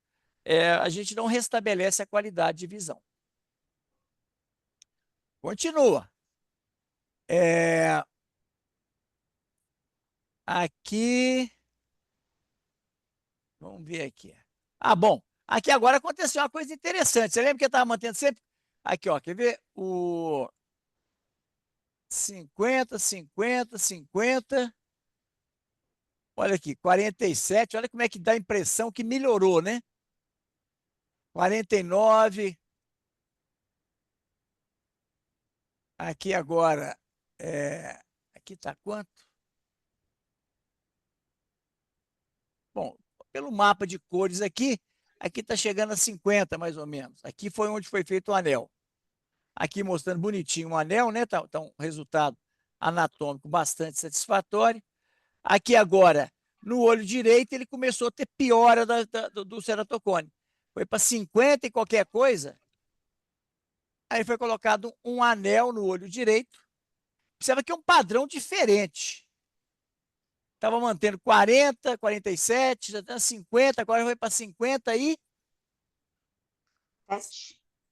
a gente não restabelece a qualidade de visão. Continua. Aqui, vamos ver aqui. Bom, aqui agora aconteceu uma coisa interessante. Você lembra que eu estava mantendo sempre? Aqui, ó, quer ver? O 50, 50, 50. Olha aqui, 47. Olha como é que dá a impressão que melhorou, né? 49. Aqui agora, aqui está quanto? Bom, pelo mapa de cores aqui está chegando a 50, mais ou menos. Aqui foi onde foi feito o anel. Aqui mostrando bonitinho o anel, né? Tá um resultado anatômico bastante satisfatório. Aqui agora, no olho direito, ele começou a ter piora do ceratocone. Foi para 50 e qualquer coisa. Aí foi colocado um anel no olho direito. Observa que é um padrão diferente. Estava mantendo 40, 47, já está 50, agora foi para 50 e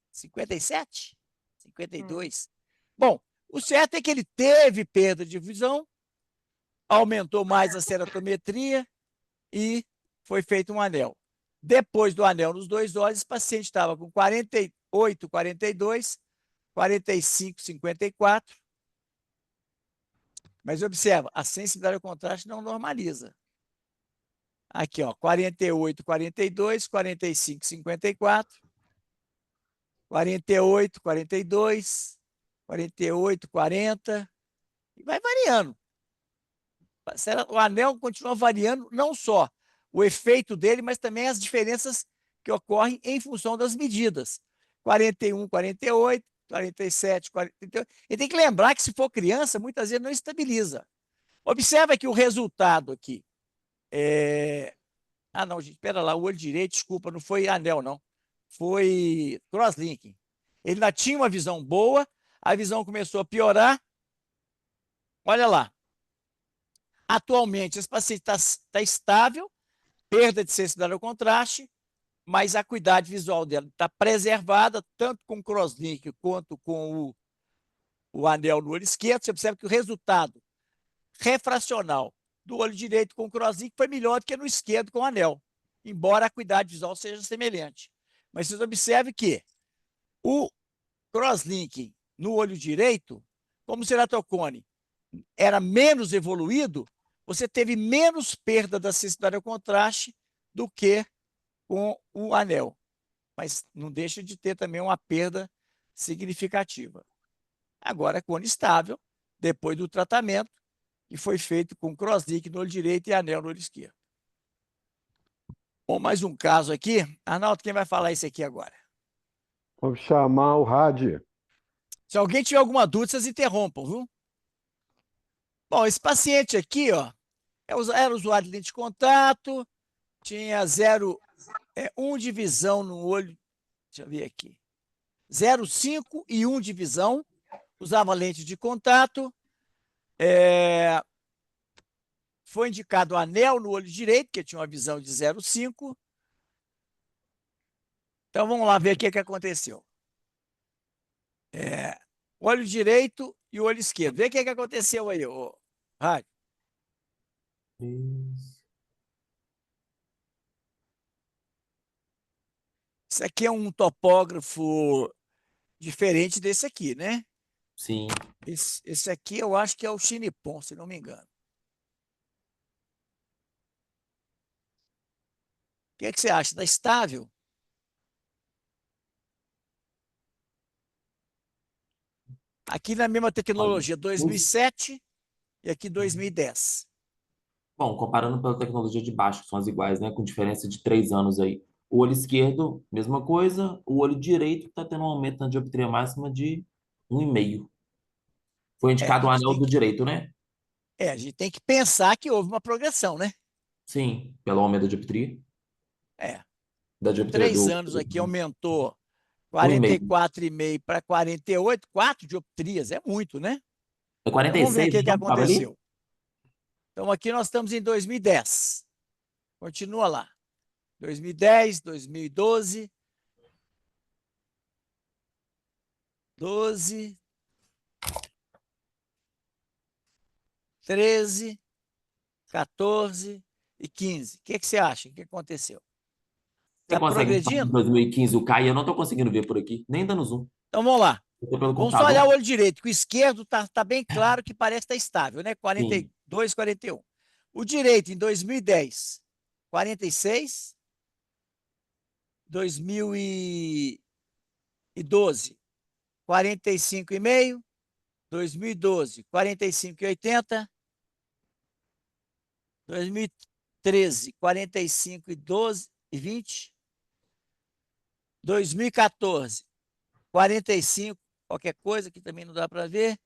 57? 52. Bom, o certo é que ele teve perda de visão, aumentou mais a ceratometria e foi feito um anel. Depois do anel nos dois olhos, o paciente estava com 48, 42, 45, 54. Mas observa, a sensibilidade ao contraste não normaliza. Aqui, ó, 48, 42, 45, 54, 48, 42, 48, 40, e vai variando. O anel continua variando não só o efeito dele, mas também as diferenças que ocorrem em função das medidas. 41, 48, 47, 48. E tem que lembrar que se for criança, muitas vezes não estabiliza. Observa que o resultado aqui não, gente, espera lá, o olho direito, desculpa, não foi anel, não. Foi crosslinking. Ele ainda tinha uma visão boa, a visão começou a piorar. Olha lá. Atualmente, esse paciente está estável, perda de sensibilidade ao contraste, mas a acuidade visual dela está preservada, tanto com o crosslink quanto com o anel no olho esquerdo. Você observa que o resultado refracional do olho direito com o crosslink foi melhor do que no esquerdo com o anel, embora a acuidade visual seja semelhante. Mas vocês observem que O crosslinking no olho direito, como o ceratocone era menos evoluído, você teve menos perda da sensibilidade ao contraste do que com o anel. Mas não deixa de ter também uma perda significativa. Agora, cone estável, depois do tratamento, que foi feito com crosslink no olho direito e anel no olho esquerdo. Bom, mais um caso aqui. Arnaldo, quem vai falar isso aqui agora? Vamos chamar o Rad. Se alguém tiver alguma dúvida, vocês interrompam, viu? Bom, esse paciente aqui, ó, era usuário de lente de contato, tinha 1 de visão no olho, deixa eu ver aqui, 0,5 e 1 de visão, usava lente de contato, foi indicado anel no olho direito, que tinha uma visão de 0,5. Então, vamos lá ver o que aconteceu. Olho direito e olho esquerdo. Vê o que aconteceu aí, ô Rádio. Isso. Isso aqui é um topógrafo diferente desse aqui, né? Sim. Esse aqui eu acho que é o Chinipon, se não me engano. O que você acha? Está estável? Aqui na mesma Olha, tecnologia, 2007 e aqui 2010. bom, comparando pela tecnologia de baixo, que são as iguais, né? Com diferença de 3 anos aí. O olho esquerdo, mesma coisa. O olho direito está tendo um aumento na dioptria máxima de 1,5. Foi A indicado o gente anel tem do que, direito, né? a gente tem que pensar que houve uma progressão, né? Sim, pelo aumento da dioptria. É, Da em dioptria 3 anos aqui aumentou 1,5. 44,5 para 48, 4 dioptrias, é muito, né? É Então vamos ver o 46, que então? Tava ali? aconteceu. Então aqui nós estamos em 2010. Continua lá. 2010, 2012, 12, 13, 14 e 15. O que você acha? O que aconteceu? Você Está consegue ver em progredindo? 2015 o CAI? Eu não estou conseguindo ver por aqui, nem dando zoom. Então vamos lá. Eu tô pelo Vamos só olhar o computador? olho direito, que o esquerdo tá bem claro que parece estar estável, né? Sim. 42, 41. O direito em 2010, 46, 2012, 45,5, 2012, 45,80, 2013, 45,12 e 20, 2014, 45, qualquer coisa que também não dá para ver.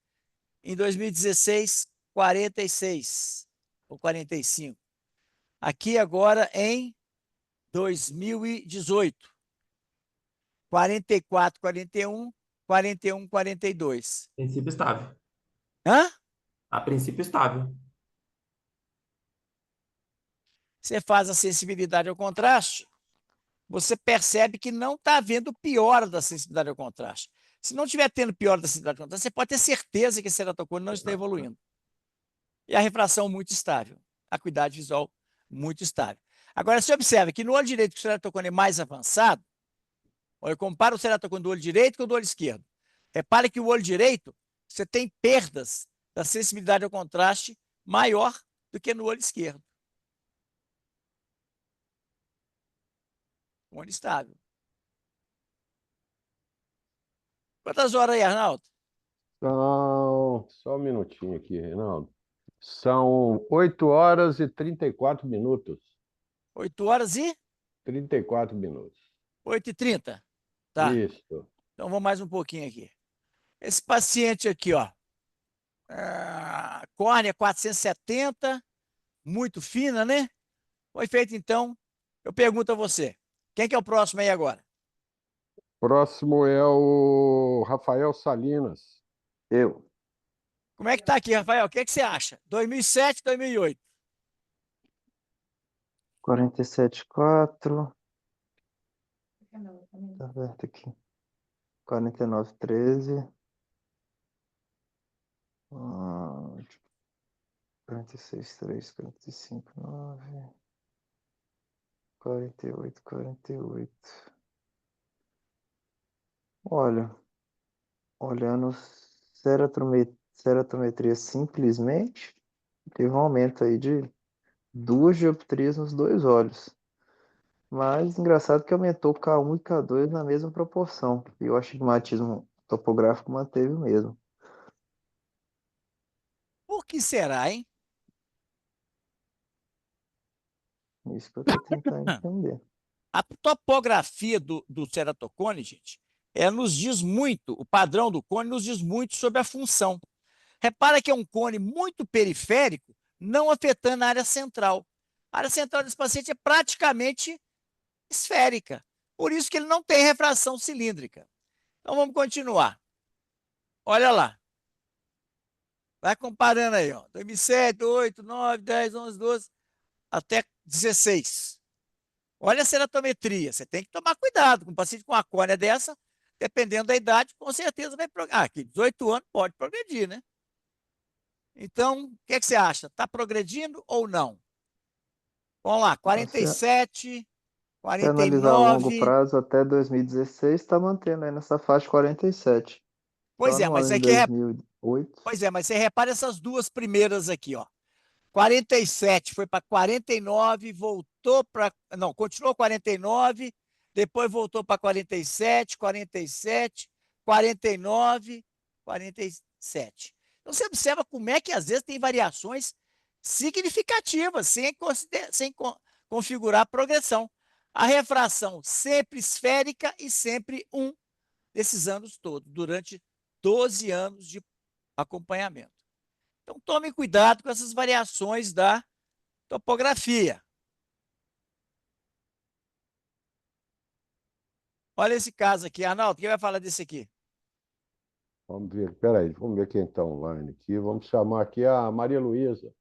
Em 2016, 46 ou 45. Aqui agora em 2018, 44, 41, 41, 42. Princípio estável. Hã? A princípio estável. Você faz a sensibilidade ao contraste, você percebe que não está havendo piora da sensibilidade ao contraste. Se não estiver tendo piora da sensibilidade ao contraste, você pode ter certeza que a ceratocone não está evoluindo. E a refração muito estável, a acuidade visual muito estável. Agora, você observa que no olho direito, que o ceratocone é mais avançado, olha, compara o ceratocone do olho direito com o do olho esquerdo. Repare que o olho direito, você tem perdas da sensibilidade ao contraste maior do que no olho esquerdo. Um olho estável. Quantas horas aí, Arnaldo? Só um minutinho aqui, Reinaldo. São 8 horas e 34 minutos. 8 horas e 34 minutos. 8h30. Tá. Isso. Então vamos mais um pouquinho aqui. Esse paciente aqui, ó. Córnea 470, muito fina, né? Foi feito, então. Eu pergunto a você. Quem que é o próximo aí agora? Próximo é o Rafael Salinas. Eu. Como é que tá aqui, Rafael? O que você acha? 2007, 2008? 47,4. Tá aberto aqui. 49,13. 46,3, 45,9. 48,48. Olha, olhando ceratometria simplesmente, teve um aumento aí de 2 dioptrias nos dois olhos. Mas engraçado que aumentou K1 e K2 na mesma proporção. E o astigmatismo topográfico manteve o mesmo. Por que será, hein? Isso que eu estou tentando entender. A topografia do ceratocone, gente, nos diz muito, o padrão do cone nos diz muito sobre a função. Repara que é um cone muito periférico, não afetando a área central. A área central desse paciente é praticamente esférica. Por isso que ele não tem refração cilíndrica. Então vamos continuar. Olha lá. Vai comparando aí, ó. 2007, 8, 9, 10, 11, 12, até 16. Olha a ceratometria. Você tem que tomar cuidado com um paciente com uma córnea dessa, dependendo da idade, com certeza vai progredir. Aqui, 18 anos pode progredir, né? Então, o que é que você acha? Está progredindo ou não? Vamos lá, Se 47, se analisar a longo 49. prazo, até 2016, está mantendo aí nessa faixa 47. Pois Só é, no mas ano é de que 2008. pois é, mas você repara essas duas primeiras aqui, ó. 47 foi para 49, voltou para. Não, continuou 49, depois voltou para 47, 47, 49, 47. Então você observa como é que às vezes tem variações significativas, sem configurar a progressão. A refração sempre esférica e sempre desses anos todos, durante 12 anos de acompanhamento. Então, tome cuidado com essas variações da topografia. Olha esse caso aqui. Arnaldo, quem vai falar desse aqui? Vamos ver, peraí, vamos ver quem está online aqui. Vamos chamar aqui a Maria Luísa.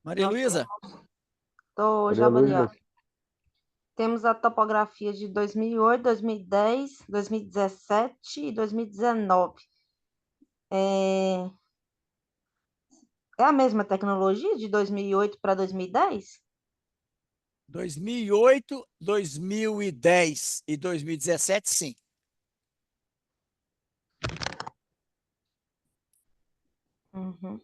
Maria Nós Luísa? Estou Maria já Luísa, avaliando. Temos a topografia de 2008, 2010, 2017 e 2019. É, é a mesma tecnologia de 2008 para 2010? 2008, 2010 e 2017, sim. Uhum.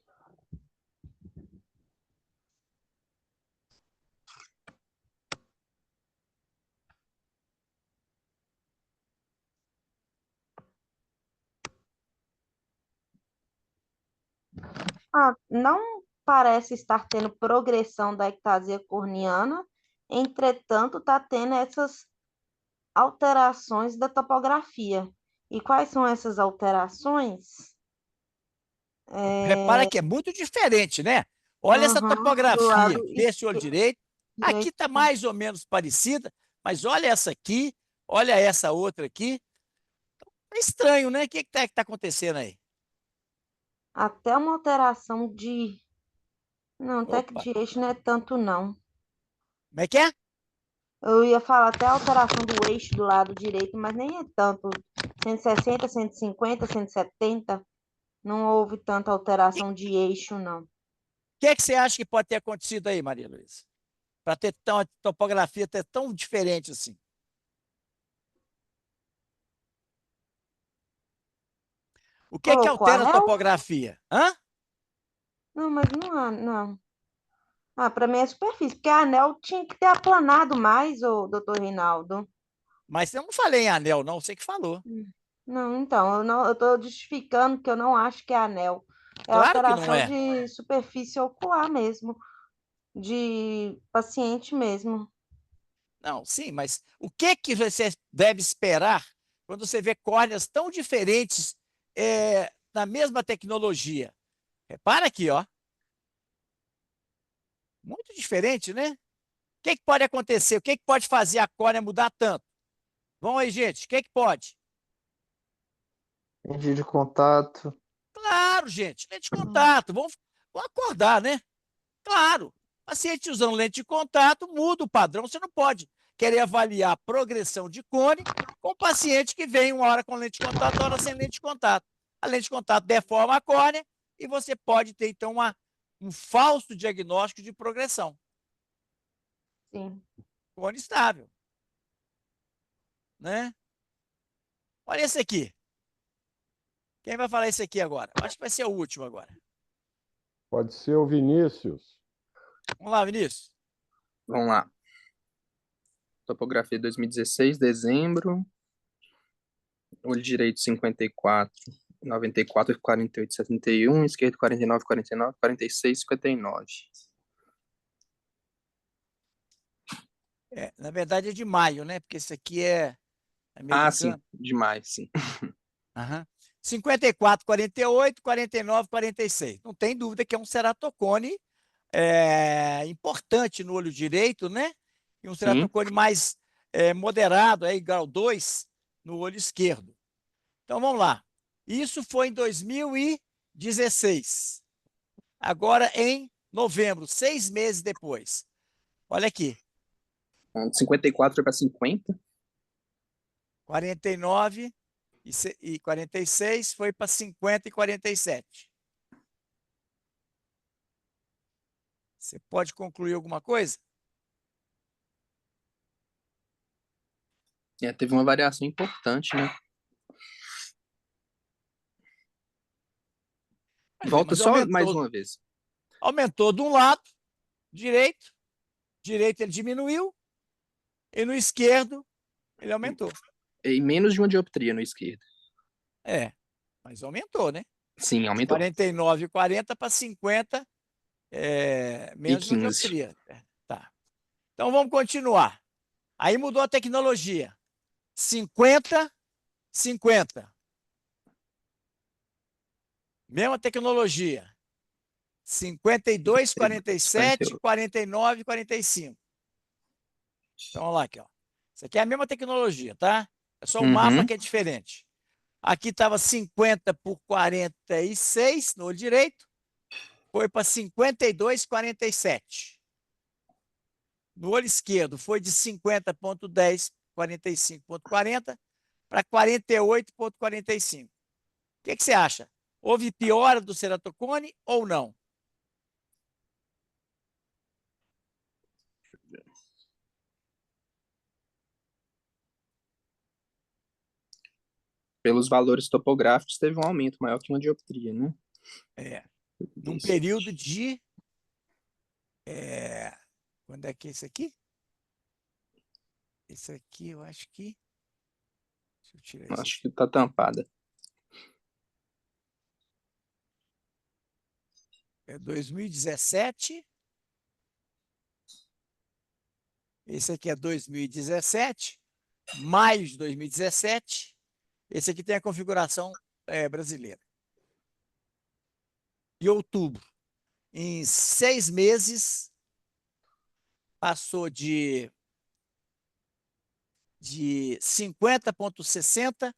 Não parece estar tendo progressão da ectasia corneana, entretanto, está tendo essas alterações da topografia. E quais são essas alterações? Repara que é muito diferente, né? Olha essa Uhum, do topografia lado desse olho direito. Aqui direito. está mais ou menos parecida, mas olha essa aqui, olha essa outra aqui. É estranho, né? O que está acontecendo aí? Até uma alteração de. Não, até que Opa, de eixo não é tanto, não. como é que é? Eu ia falar até a alteração do eixo do lado direito, mas nem é tanto. 160, 150, 170. Não houve tanta alteração de eixo, não. Que é que você acha que pode ter acontecido aí, Maria Luísa? Para ter a topografia ter tão diferente assim. O que é que Colocou altera a anel? topografia? Hã? Não, mas não há, não. Para mim é superfície, porque anel tinha que ter aplanado mais, o doutor Reinaldo. Mas eu não falei em anel, não, você que falou. Não, então, eu estou justificando que eu não acho que é anel. É Claro que não alteração é. de superfície ocular mesmo, de paciente mesmo. Não, sim, mas o que que você deve esperar quando você vê córneas tão diferentes na mesma tecnologia? Repara aqui, ó. Muito diferente, né? O que que pode acontecer? O que que pode fazer a córnea mudar tanto? Vamos aí, gente. O que que pode? Lente de contato. Claro, gente. Lente de contato. Vamos acordar, né? Claro. Paciente usando lente de contato muda o padrão. Você não pode querer avaliar a progressão de cone com o paciente que vem uma hora com lente de contato, outra hora sem lente de contato. A lente de contato deforma a córnea e você pode ter, então, um falso diagnóstico de progressão. Sim. Cone estável. Né? Olha esse aqui. Quem vai falar esse aqui agora? Eu acho que vai ser o último agora. Pode ser o Vinícius. Vamos lá, Vinícius. Vamos lá. Topografia 2016, dezembro. Olho direito 54, 94, 48, 71. Esquerdo 49, 49, 46, 59. Na verdade é de maio, né? Porque esse aqui é Ah, sim. americano. Demais, sim. Aham. 54, 48, 49, 46. Não tem dúvida que é um ceratocone importante no olho direito, né? E um Sim. ceratocone mais moderado, grau 2, no olho esquerdo. Então, vamos lá. Isso foi em 2016. Agora, em novembro, 6 meses depois. Olha aqui. 54 foi para 50. 49 e 46 foi para 50 e 47. Você pode concluir alguma coisa? Teve uma variação importante, né? Volta Mas só aumentou, mais uma vez. Aumentou de um lado, direito ele diminuiu, e no esquerdo ele aumentou. Em menos de uma dioptria no esquerdo. Mas aumentou, né? Sim, aumentou. 49 e 40 para 50, menos de uma 15. dioptria. Tá. Então vamos continuar. Aí mudou a tecnologia. 50, 50. Mesma tecnologia. 52, 47, 49, 45. Então, olha lá aqui, ó. Isso aqui é a mesma tecnologia, tá? É só o mapa que é diferente. Aqui estava 50 por 46 no olho direito. Foi para 52, 47. No olho esquerdo, foi de 50,10, 45,40 para 48,45. O que você acha? Houve piora do ceratocone ou não? Pelos valores topográficos, teve um aumento maior que uma dioptria, né? Num período de... quando é que é esse aqui? Esse aqui, eu acho que... Deixa eu tirar isso. Acho que está tampada. É 2017. Esse aqui é 2017. Maio de 2017. Esse aqui tem a configuração brasileira. E outubro. Em 6 meses, passou de 50,60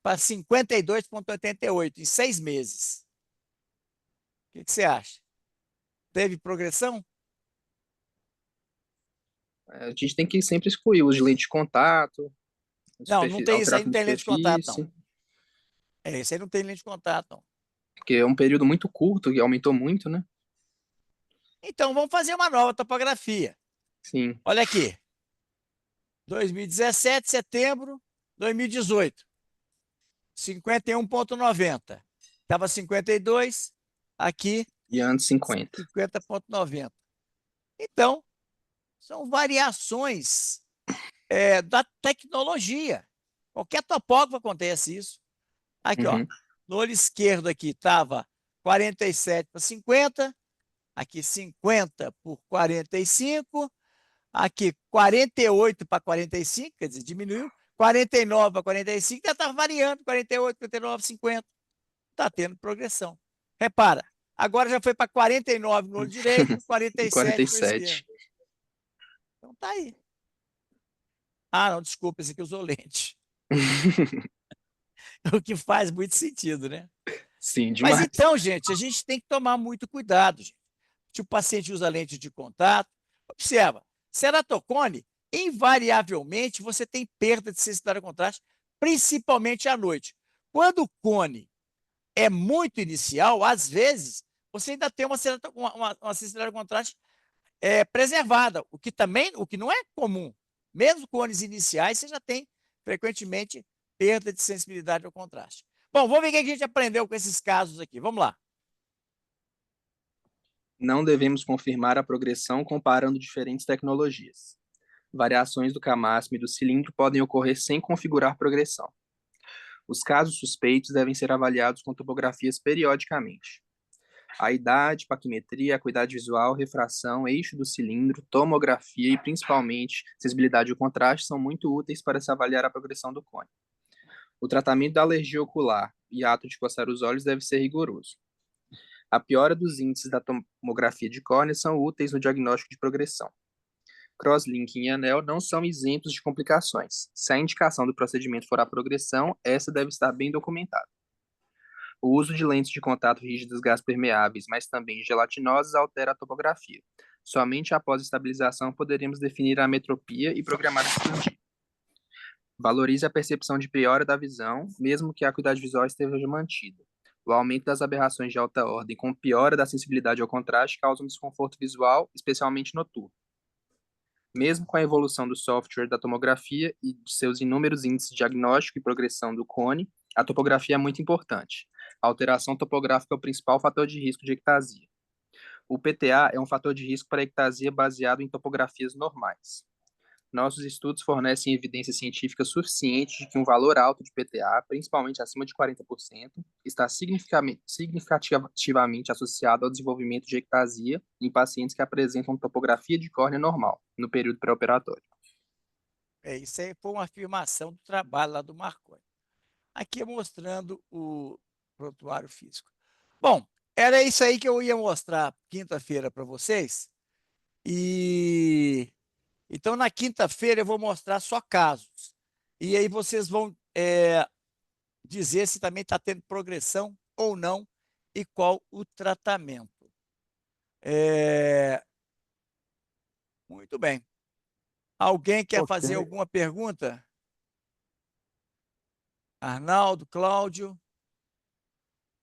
para 52,88 em 6 meses. O que você acha? Teve progressão? A gente tem que sempre excluir os de lente de contato. Não tem isso aí, não tem lente de contato, não. Superfície. Esse aí não tem lente de contato, não. Porque é um período muito curto e aumentou muito, né? Então, vamos fazer uma nova topografia. Sim. Olha aqui. 2017, setembro, 2018. 51,90. Estava 52, aqui... E antes 50. 50,90. Então, são variações da tecnologia. Qualquer topógrafo acontece isso. Aqui, ó, no olho esquerdo aqui estava 47 para 50, aqui 50 por 45, aqui 48 para 45, quer dizer, diminuiu, 49 para 45, já está variando, 48, 49, 50. Está tendo progressão. Repara, agora já foi para 49 no olho direito, 47 no esquerdo. Então tá aí. Ah, não, desculpa, esse aqui usou lente. O que faz muito sentido, né? Sim, demais. Mas então, gente, a gente tem que tomar muito cuidado, gente. Se o paciente usa lente de contato, observa, ceratocone, invariavelmente, você tem perda de sensibilidade ao contraste, principalmente à noite. Quando o cone é muito inicial, às vezes, você ainda tem uma sensibilidade ao contraste preservada, o que não é comum. Mesmo com cones iniciais, você já tem, frequentemente, perda de sensibilidade ao contraste. Bom, vamos ver o que a gente aprendeu com esses casos aqui. Vamos lá. Não devemos confirmar a progressão comparando diferentes tecnologias. Variações do K-máximo e do cilindro podem ocorrer sem configurar progressão. Os casos suspeitos devem ser avaliados com topografias periodicamente. A idade, paquimetria, acuidade visual, refração, eixo do cilindro, tomografia e, principalmente, sensibilidade ao contraste são muito úteis para se avaliar a progressão do cone. O tratamento da alergia ocular e ato de coçar os olhos deve ser rigoroso. A piora dos índices da tomografia de córnea são úteis no diagnóstico de progressão. Crosslinking e anel não são isentos de complicações. Se a indicação do procedimento for a progressão, essa deve estar bem documentada. O uso de lentes de contato rígidas gás permeáveis, mas também gelatinosas, altera a topografia. Somente após estabilização poderemos definir a ametropia e programar a cirurgia. Valorize a percepção de piora da visão, mesmo que a acuidade visual esteja mantida. O aumento das aberrações de alta ordem com piora da sensibilidade ao contraste causa um desconforto visual, especialmente noturno. Mesmo com a evolução do software da tomografia e de seus inúmeros índices de diagnóstico e progressão do cone, a topografia é muito importante. A alteração topográfica é o principal fator de risco de ectasia. O PTA é um fator de risco para ectasia baseado em topografias normais. Nossos estudos fornecem evidência científica suficiente de que um valor alto de PTA, principalmente acima de 40%, está significativamente associado ao desenvolvimento de ectasia em pacientes que apresentam topografia de córnea normal, no período pré-operatório. Isso aí foi uma afirmação do trabalho lá do Marconi. Aqui mostrando o prontuário físico. Bom, era isso aí que eu ia mostrar quinta-feira para vocês. Então, na quinta-feira, eu vou mostrar só casos. E aí vocês vão dizer se também está tendo progressão ou não e qual o tratamento. Muito bem. Alguém quer fazer alguma pergunta? Arnaldo, Cláudio?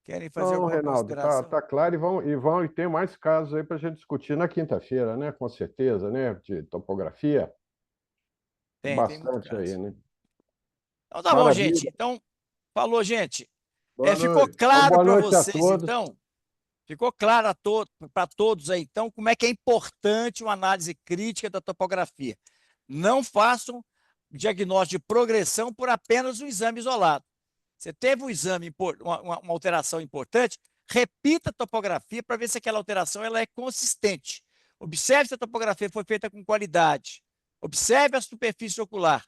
Querem fazer alguma Reinaldo, consideração? tá claro e tem mais casos aí para a gente discutir na quinta-feira, né? Com certeza, né? De topografia. Tem muito Bastante caso. aí, né? Então tá bom, Maravilha. gente. Então, falou, gente. Boa Ficou noite. claro Boa para noite a vocês, todos. então? Ficou claro para todos aí, então, como é que é importante uma análise crítica da topografia. Não façam diagnóstico de progressão por apenas um exame isolado. Você teve um exame, uma alteração importante, repita a topografia para ver se aquela alteração ela é consistente. Observe se a topografia foi feita com qualidade. Observe a superfície ocular,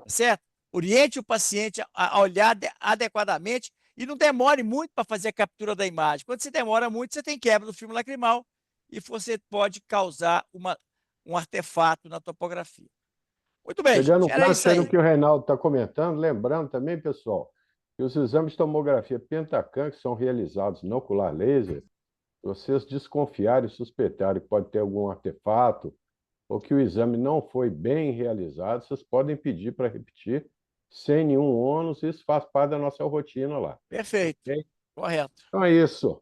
certo? Oriente o paciente a olhar adequadamente e não demore muito para fazer a captura da imagem. Quando você demora muito, você tem quebra do filme lacrimal e você pode causar um artefato na topografia. Muito bem, Pegando gente, o era isso gancho aí aí. no que o Reinaldo está comentando, lembrando também, pessoal, que os exames de tomografia Pentacan, que são realizados no ocular laser, se vocês desconfiarem e suspeitarem que pode ter algum artefato ou que o exame não foi bem realizado, vocês podem pedir para repetir sem nenhum ônus, isso faz parte da nossa rotina lá. Perfeito, Ok? correto. Então é isso.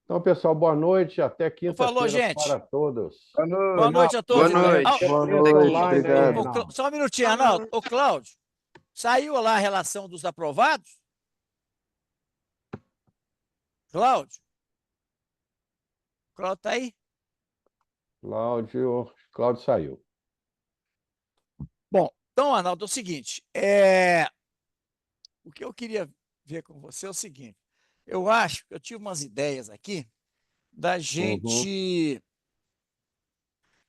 Então, pessoal, boa noite, até Falou, quinta-feira gente. para todos. Boa noite a todos. Boa noite. Boa Entra noite, online aí, obrigado. Reinaldo. Só um minutinho, Boa Arnaldo. noite. Ô, Cláudio, saiu lá a relação dos aprovados? Cláudio? Cláudio está aí? Cláudio saiu. Bom, então, Arnaldo, é o seguinte, o que eu queria ver com você é o seguinte, eu acho que eu tive umas ideias aqui da gente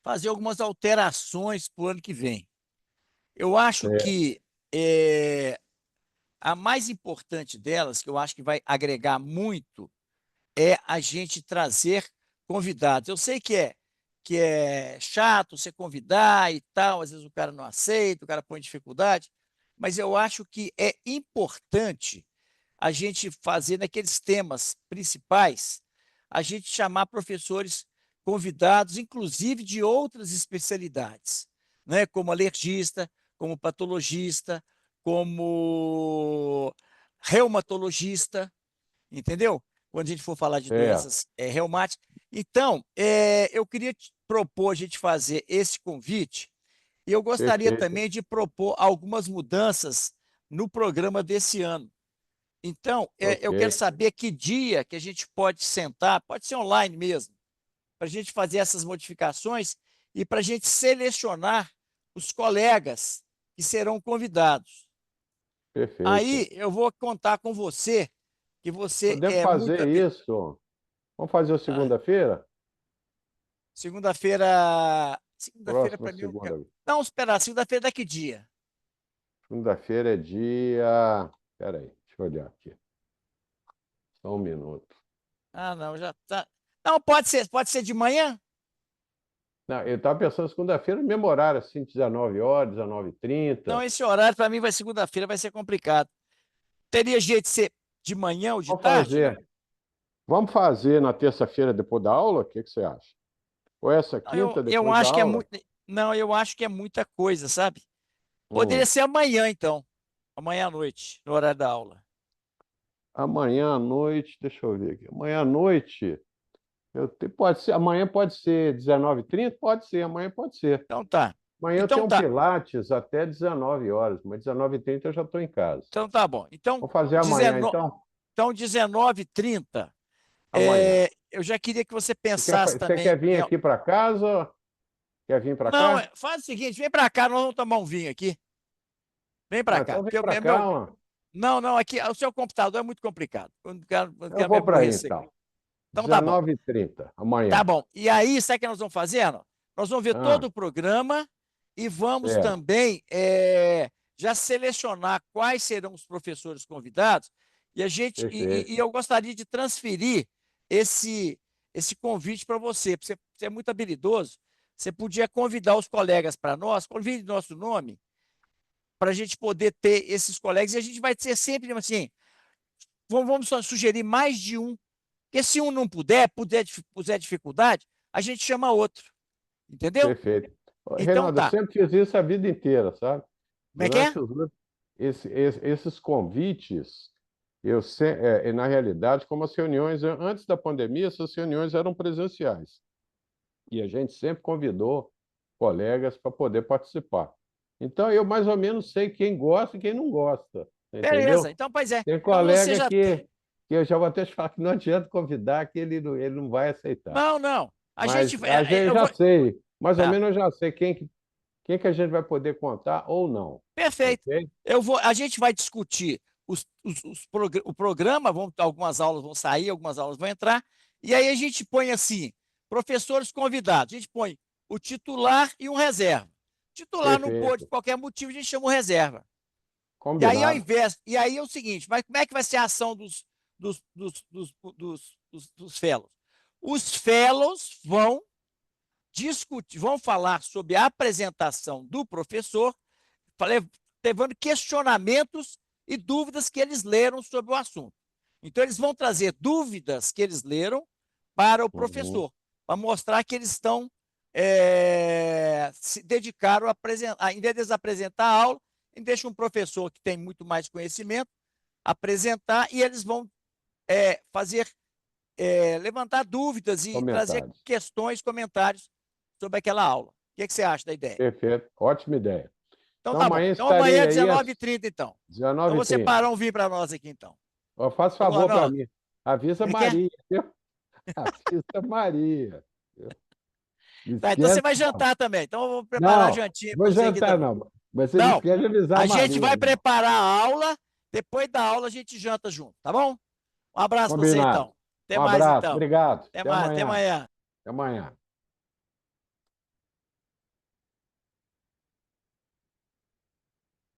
fazer algumas alterações para o ano que vem. Eu acho que a mais importante delas, que eu acho que vai agregar muito, é a gente trazer convidados. Eu sei que é chato você convidar e tal, às vezes o cara não aceita, o cara põe dificuldade, mas eu acho que é importante a gente fazer naqueles temas principais, a gente chamar professores convidados, inclusive de outras especialidades, né? Como alergista, como patologista, como reumatologista, entendeu? quando a gente for falar de Certo, doenças reumáticas. Então, eu queria te propor a gente fazer esse convite e eu gostaria perfeito. também de propor algumas mudanças no programa desse ano. Então, Ok, eu quero saber que dia que a gente pode sentar, pode ser online mesmo, para a gente fazer essas modificações e para a gente selecionar os colegas que serão convidados. perfeito. Aí eu vou contar com você, que você Podemos é muito fazer isso. Vamos fazer o Ah, segunda-feira? segunda-feira. Segunda-feira Próxima para mim. segunda. Não, espera, segunda-feira daqui dia. Segunda-feira é dia. Espera aí, deixa eu olhar aqui. Só um minuto. Ah, não, já tá. Não, pode ser de manhã? Não, eu estava pensando segunda-feira, mesmo horário, assim, 19 horas, Não, 19h30. esse horário para mim vai segunda-feira, vai ser complicado. Teria jeito de ser de manhã ou de Vamos tarde? fazer. Vamos fazer na terça-feira depois da aula? O que que você acha? Ou essa Não, eu, quinta eu depois da acho que é aula? muito. Não, eu acho que é muita coisa, sabe? Poderia Hum. ser amanhã, então. Amanhã à noite, no horário da aula. Amanhã à noite, deixa eu ver aqui. Amanhã à noite, pode ser, amanhã pode ser 19h30? Pode ser, amanhã pode ser. Então tá. Amanhã eu Então tenho um tá. Pilates até 19 horas, mas 19h30 eu já estou em casa. Então tá bom. Então, Vamos fazer amanhã, 19, então? então 19h30. Amanhã. Eu já queria que você Você quer, pensasse você quer também vir aqui para casa? Quer vir para Não, cá? faz o seguinte, vem para cá, nós vamos tomar um vinho aqui. Vem para Ah, cá. então vem Porque para cá, ó. Não, não, aqui o seu computador é muito complicado. Eu não Eu quero me vou para aí, aborrecer. então. Então tá bom. 19h30, Tá amanhã. bom. E aí, sabe o que nós vamos fazendo? Nós vamos ver todo Ah, o programa e vamos certo. também já selecionar quais serão os professores convidados. E Perfeito. eu gostaria de transferir esse, esse convite para você, porque você é muito habilidoso. Você podia convidar os colegas para nós, convide nosso nome, para a gente poder ter esses colegas. E a gente vai ser sempre assim, vamos só sugerir mais de um, porque se um não puser dificuldade, a gente chama outro. Entendeu? Perfeito. Ô, Então Reinaldo, eu tá. sempre fiz isso a vida inteira, sabe? Como é que é? Durante esses convites, na realidade, como as reuniões, antes da pandemia, essas reuniões eram presenciais. E a gente sempre convidou colegas para poder participar. Então, eu mais ou menos sei quem gosta e quem não gosta, Beleza. entendeu? Então, pois é. Tem Então você colega já. que eu já vou até te falar que não adianta convidar, que ele não vai aceitar. Não, não. A gente. Mas a gente Eu já vou. sei, mais ou Tá. menos eu já sei quem que a gente vai poder contar ou não, Perfeito. ok? A gente vai discutir o programa, algumas aulas vão sair, algumas aulas vão entrar, e aí a gente põe assim: professores convidados. A gente põe o titular e um reserva. Titular não pôde, Perfeito, por qualquer motivo, a gente chama o reserva. E aí, ao combinado. invés. E aí é o seguinte: mas como é que vai ser a ação dos fellows? Os fellows vão discutir, vão falar sobre a apresentação do professor, levando questionamentos e dúvidas que eles leram sobre o assunto. Então, eles vão trazer dúvidas que eles leram para o Uhum. professor, para mostrar que eles estão se dedicaram a apresentar, em vez de eles apresentar a aula, eles deixam um professor que tem muito mais conhecimento apresentar e eles vão fazer levantar dúvidas e trazer Comentários. questões, comentários sobre aquela aula. O que você acha da ideia? Perfeito, ótima ideia. Então Então tá bom. amanhã Então amanhã estarei às aí às 19h30, então. Então você 19h30. parar um vinho para nós aqui, então. Faz Ô, favor para Luan, mim. Avisa como é que é? Maria, viu? Avisa Maria. Viu? Não Tá, então você esquece, vai não. jantar também. Então eu vou preparar a Não, jantinha vou para você aqui jantar também. não. Mas você não Não, esquece de avisar a a gente Maria, vai não. preparar a aula, depois da aula a gente janta junto, tá bom? Um abraço para você, Combinado. então. Até Um mais, abraço, então. obrigado. Até Até mais, até amanhã. amanhã. Até amanhã.